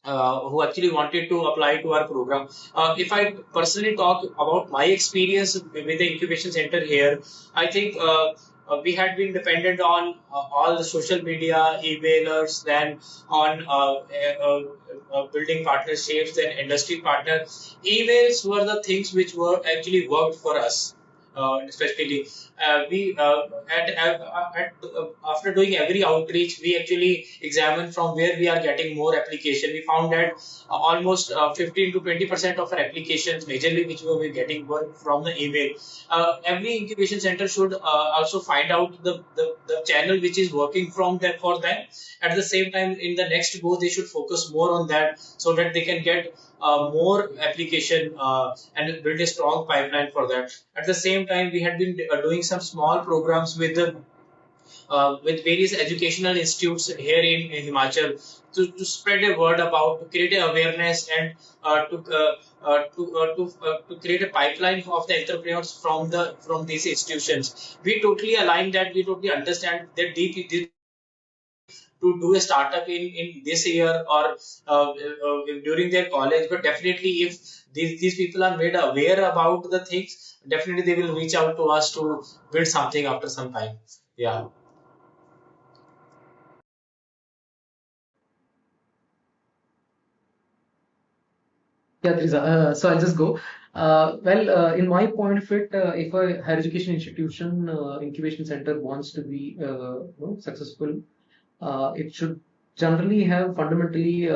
wanted to apply to our program. If I personally talk about my experience with the incubation center here, I think we had been dependent on all the social media, emailers, then on building partnerships, then industry partners. Emails were the things which were actually worked for us. Especially we after doing every outreach, we actually examined from where we are getting more application. We found that almost 15 to 20% of our applications, majorly which we were getting, were from the email. Every incubation center should also find out the channel which is working from them for them. At the same time, in the next go, they should focus more on that so that they can get more application and build a strong pipeline for that. At the same time, we had been doing some small programs with various educational institutes here in Himachal to spread a word about, to create a awareness, and to create a pipeline of the entrepreneurs from these institutions. We totally align that. We totally understand that to do a startup in this year or during their college, but definitely if these people are made aware about the things, definitely they will reach out to us to build something after some time. Yeah. Yeah, Teresa. So I'll just go. In my point of it, if a higher education institution incubation center wants to be successful, it should generally have fundamentally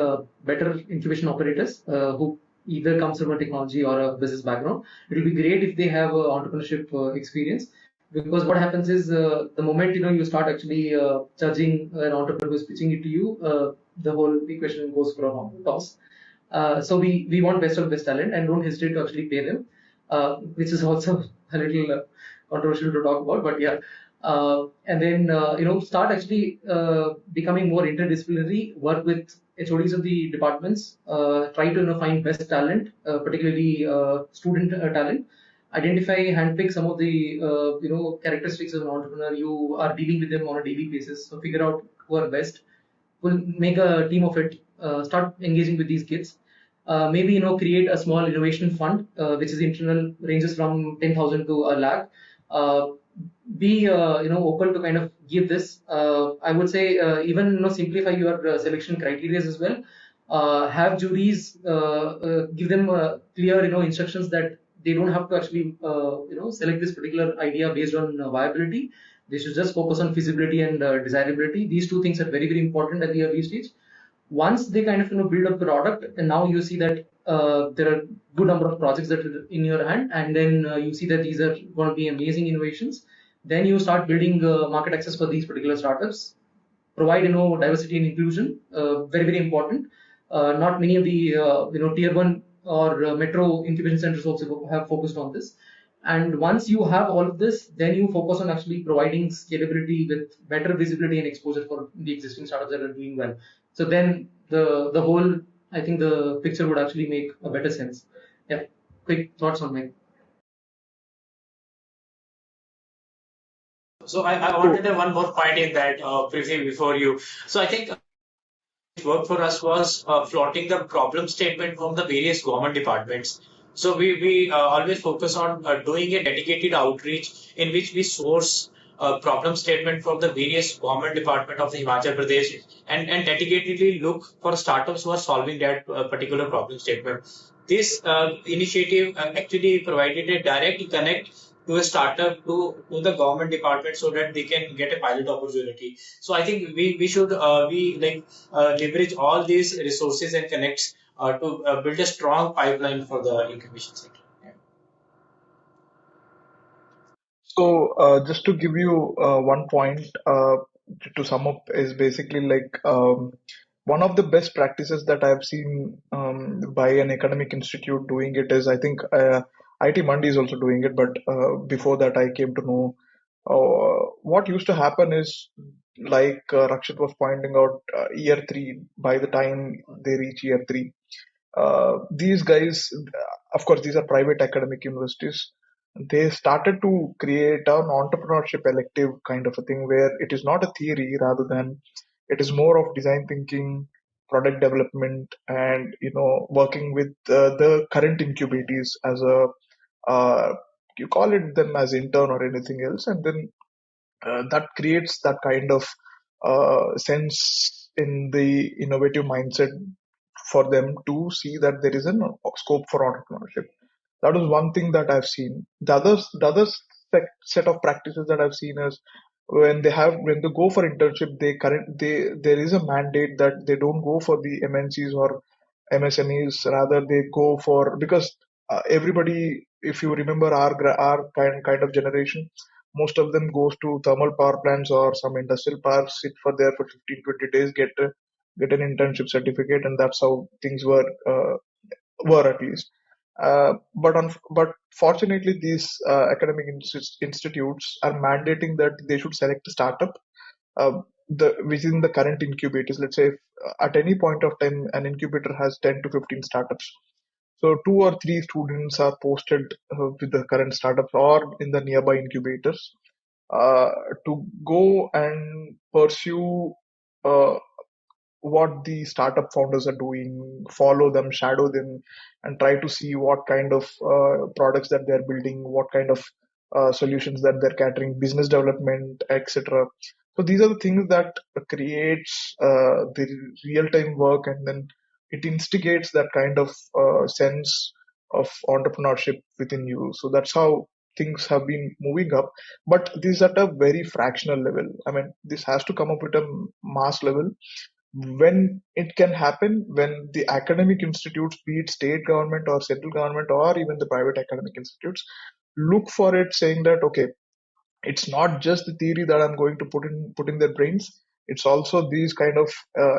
better incubation operators who either comes from a technology or a business background. It will be great if they have entrepreneurship experience, because what happens is the moment you start actually judging an entrepreneur who is pitching it to you, the whole equation goes for a toss. So we want best of best talent and don't hesitate to actually pay them, which is also a little controversial to talk about, but yeah. And then start actually becoming more interdisciplinary, work with HODs of the departments, try to find best talent, particularly student talent, identify, handpick some of the characteristics of an entrepreneur. You are dealing with them on a daily basis, so figure out who are best. We'll make a team of it. Start engaging with these kids. Maybe create a small innovation fund, which is internal, ranges from 10,000 to a lakh. Be open to kind of give this. I would say even simplify your selection criteria as well. Have juries give them clear instructions that they don't have to actually select this particular idea based on viability. They should just focus on feasibility and desirability. These two things are very, very important at the early stage. Once they kind of build up the product, and now you see that there are good number of projects that are in your hand, and then you see that these are going to be amazing innovations. Then you start building market access for these particular startups. Provide diversity and inclusion, very, very important. Not many of the tier 1 or metro incubation centers also have focused on this. And once you have all of this, then you focus on actually providing scalability with better visibility and exposure for the existing startups that are doing well. So then the whole, I think the picture would actually make a better sense. Yeah, quick thoughts on Mike. So I wanted to one more point in that briefly before you. So I think work for us was plotting the problem statement from the various government departments. So we always focus on doing a dedicated outreach in which we source problem statement from the various government department of the Himachal Pradesh and dedicatedly look for startups who are solving that particular problem statement. This initiative actually provided a direct connect to a startup to the government department so that they can get a pilot opportunity. So I think we should leverage all these resources and connects to build a strong pipeline for the incubation sector. Yeah. So, just to give you one point to sum up is basically like one of the best practices that I've seen by an academic institute doing it is I think IT Mandi is also doing it, but before that I came to know what used to happen is like Rakshit was pointing out, year three, by the time they reach year three, these guys, of course, these are private academic universities. They started to create an entrepreneurship elective kind of a thing where it is not a theory, rather than it is more of design thinking, product development, and working with the current incubators as a you call it them as intern or anything else, and then that creates that kind of sense in the innovative mindset for them to see that there is a scope for entrepreneurship. That is one thing that I've seen. The other set of practices that I've seen is when they go for internship, there is a mandate that they don't go for the MNCs or MSMEs. Rather, they go for, because everybody, if you remember our kind of generation, most of them goes to thermal power plants or some industrial parks, sit for there for 15-20 days, get an internship certificate, and that's how things were at least. But fortunately, these academic institutes are mandating that they should select a startup uh, within the current incubators. Let's say if, at any point of time an incubator has 10 to 15 startups, so 2 or 3 students are posted with the current startups or in the nearby incubators uh, to go and pursue uh, what the startup founders are doing, follow them, shadow them, and try to see what kind of products that they're building, what kind of solutions that they're catering, business development, etc. So these are the things that creates the real-time work, and then it instigates that kind of sense of entrepreneurship within you. So that's how things have been moving up, but this is at a very fractional level. I mean, this has to come up at a mass level. When it can happen, when the academic institutes, be it state government or central government or even the private academic institutes, look for it, saying that okay, it's not just the theory that I'm going to put in their brains. It's also these kind of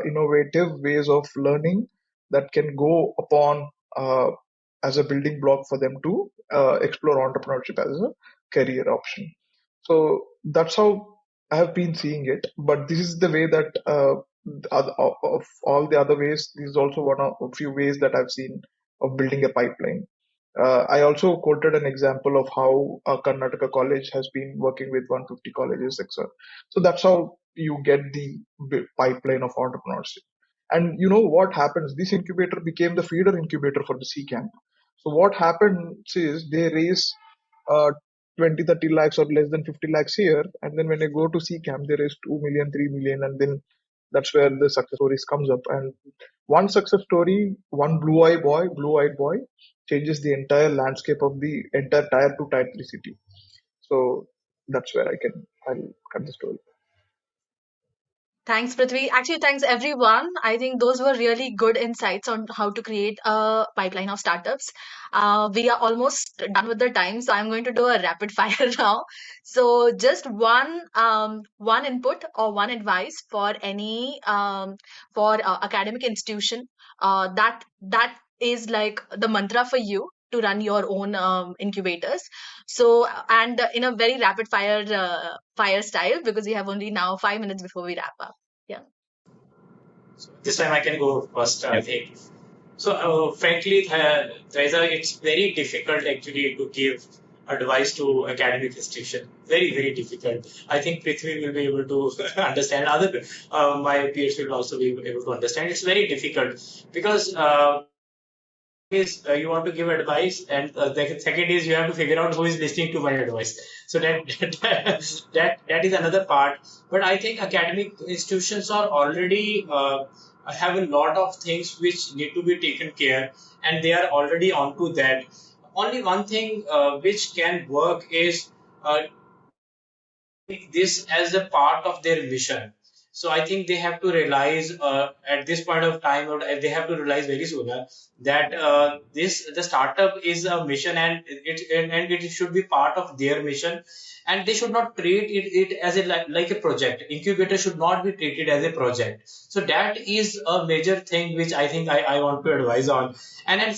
innovative ways of learning that can go upon as a building block for them to explore entrepreneurship as a career option. So that's how I have been seeing it. But this is the way that of all the other ways, this is also one of a few ways that I've seen of building a pipeline. I also quoted an example of how Karnataka College has been working with 150 colleges, etc. So that's how you get the pipeline of entrepreneurship. And you know what happens? This incubator became the feeder incubator for the C camp. So what happens is they raise uh, 20, 30 lakhs or less than 50 lakhs here, and then when they go to C camp, they raise 2 million, 3 million, and then that's where the success stories comes up. And one success story, one blue-eyed boy, changes the entire landscape of the entire tier 2, tier 3 city. So that's where I'll cut the story. Thanks, Prithvi. Actually, thanks everyone. I think those were really good insights on how to create a pipeline of startups. We are almost done with the time, so I'm going to do a rapid fire now. So, just one input or one advice for any for academic institution that is like the mantra for you to run your own incubators. So, and in a very rapid fire style, because we have only now 5 minutes before we wrap up. Yeah. So this time I can go first, I think. So, frankly, Teresa, it's very difficult actually to give advice to academic institution. Very, very difficult. I think Prithvi will be able to understand. Other my peers will also be able to understand. It's very difficult because is you want to give advice, and the second is you have to figure out who is listening to my advice. So that is another part. But I think academic institutions are already have a lot of things which need to be taken care, and they are already onto that. only one thing which can work is take this as a part of their mission. So I think they have to realize at this point of time, or they have to realize very sooner that this the startup is a mission, and it should be part of their mission, and they should not treat it as a like a project. Incubator should not be treated as a project. So that is a major thing which I think I want to advise on. And then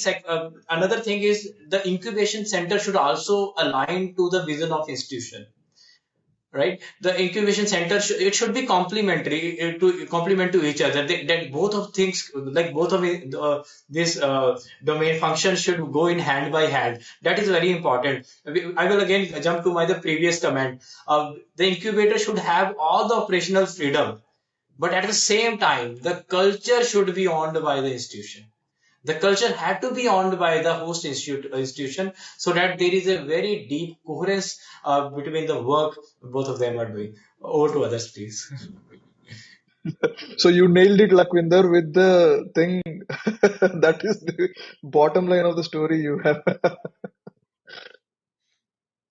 another thing is the incubation center should also align to the vision of institution, right? The incubation center it should be complementary to complement to each other. That both of things, like both of this domain functions should go in hand by hand. That is very important. I will again jump to my the previous comment. The incubator should have all the operational freedom, but at the same time the culture should be owned by the institution. The culture had to be owned by the host institution, so that there is a very deep coherence between the work both of them are doing. Over to others, please. So you nailed it, Lakwinder, with the thing that is the bottom line of the story you have.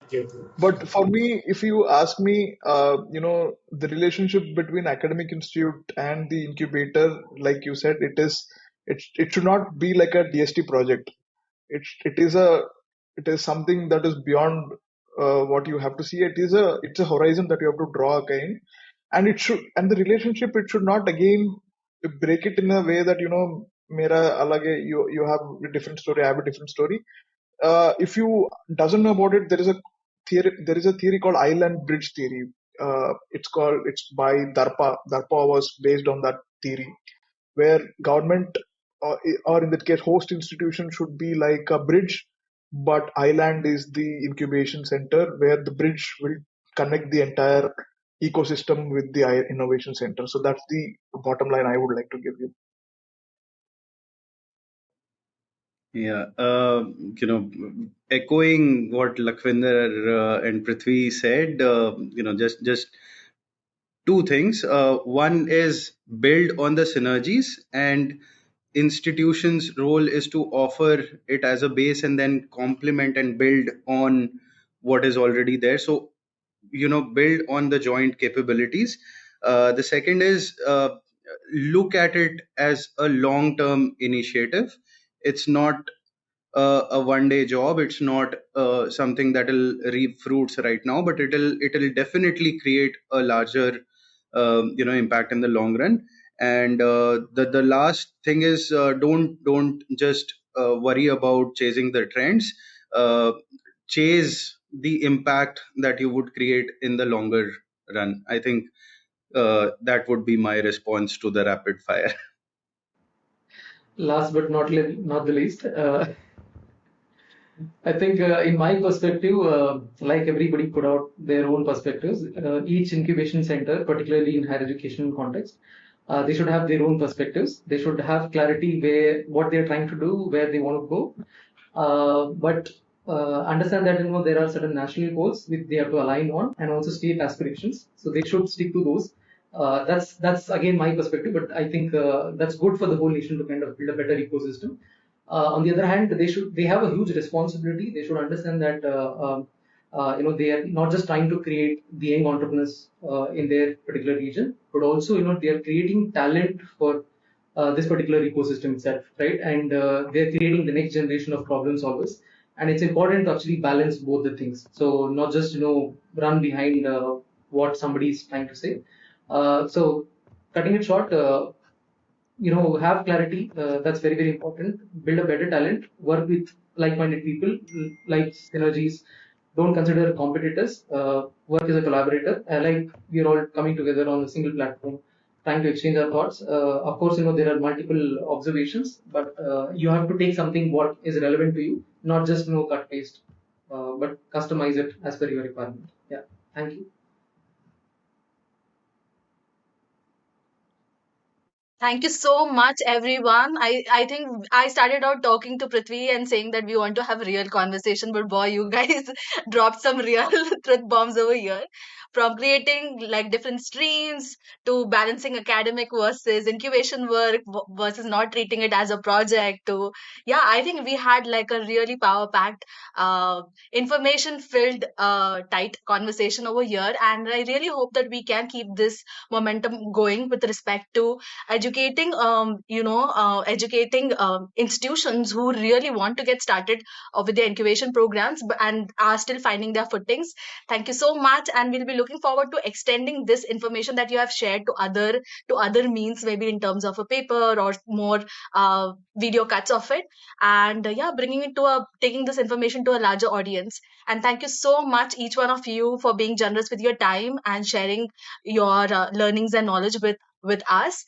Thank you. But for me, if you ask me, the relationship between academic institute and the incubator, like you said, it should not be like a DST project. It is something that is beyond what you have to see. It's a horizon that you have to draw again, and the relationship, it should not again break it in a way that mera alag hai, you have a different story, I have a different story. If you doesn't know about it, there is a theory called island bridge theory. It's by Darpa. Darpa was based on that theory, where government, or in that case host institution, should be like a bridge, but island is the incubation center where the bridge will connect the entire ecosystem with the innovation center. So that's the bottom line I would like to give you. Yeah, echoing what Lakhvinder and Prithvi said, just two things. One is build on the synergies, and institutions' role is to offer it as a base and then complement and build on what is already there. So, build on the joint capabilities. The second is look at it as a long term initiative. It's not a one day job. It's not something that will reap fruits right now, but it'll definitely create a larger impact in the long run. And the last thing is, don't just worry about chasing the trends. Chase the impact that you would create in the longer run. I think that would be my response to the rapid fire. Last but not the least, I think in my perspective, like everybody put out their own perspectives, each incubation center, particularly in higher education context, they should have their own perspectives. They should have clarity where what they're trying to do, where they want to go. But understand that there are certain national goals which they have to align on, and also state aspirations. So they should stick to those. That's again my perspective, but I think that's good for the whole nation to kind of build a better ecosystem. On the other hand, they have a huge responsibility. They should understand that they are not just trying to create the young entrepreneurs in their particular region, but also they are creating talent for this particular ecosystem itself, right? And they're creating the next generation of problem solvers. And it's important to actually balance both the things. So not just run behind what somebody is trying to say. So cutting it short, have clarity. That's very, very important. Build a better talent. Work with like-minded people, like synergies. Don't consider competitors. Work as a collaborator. Like we're all coming together on a single platform, trying to exchange our thoughts. Of course, there are multiple observations, but you have to take something what is relevant to you, not just cut paste, but customize it as per your requirement. Yeah. Thank you. Thank you so much, everyone. I think I started out talking to Prithvi and saying that we want to have real conversation, but boy, you guys dropped some real truth bombs over here. From creating like different streams to balancing academic versus incubation work versus not treating it as a project to, yeah, I think we had like a really power packed, information filled, tight conversation over here. And I really hope that we can keep this momentum going with respect to educating educating institutions who really want to get started with their incubation programs and are still finding their footings. Thank you so much, and we'll be looking forward to extending this information that you have shared to other means, maybe in terms of a paper or more video cuts of it, and yeah, bringing it to a taking this information to a larger audience. And thank you so much, each one of you, for being generous with your time and sharing your learnings and knowledge with us.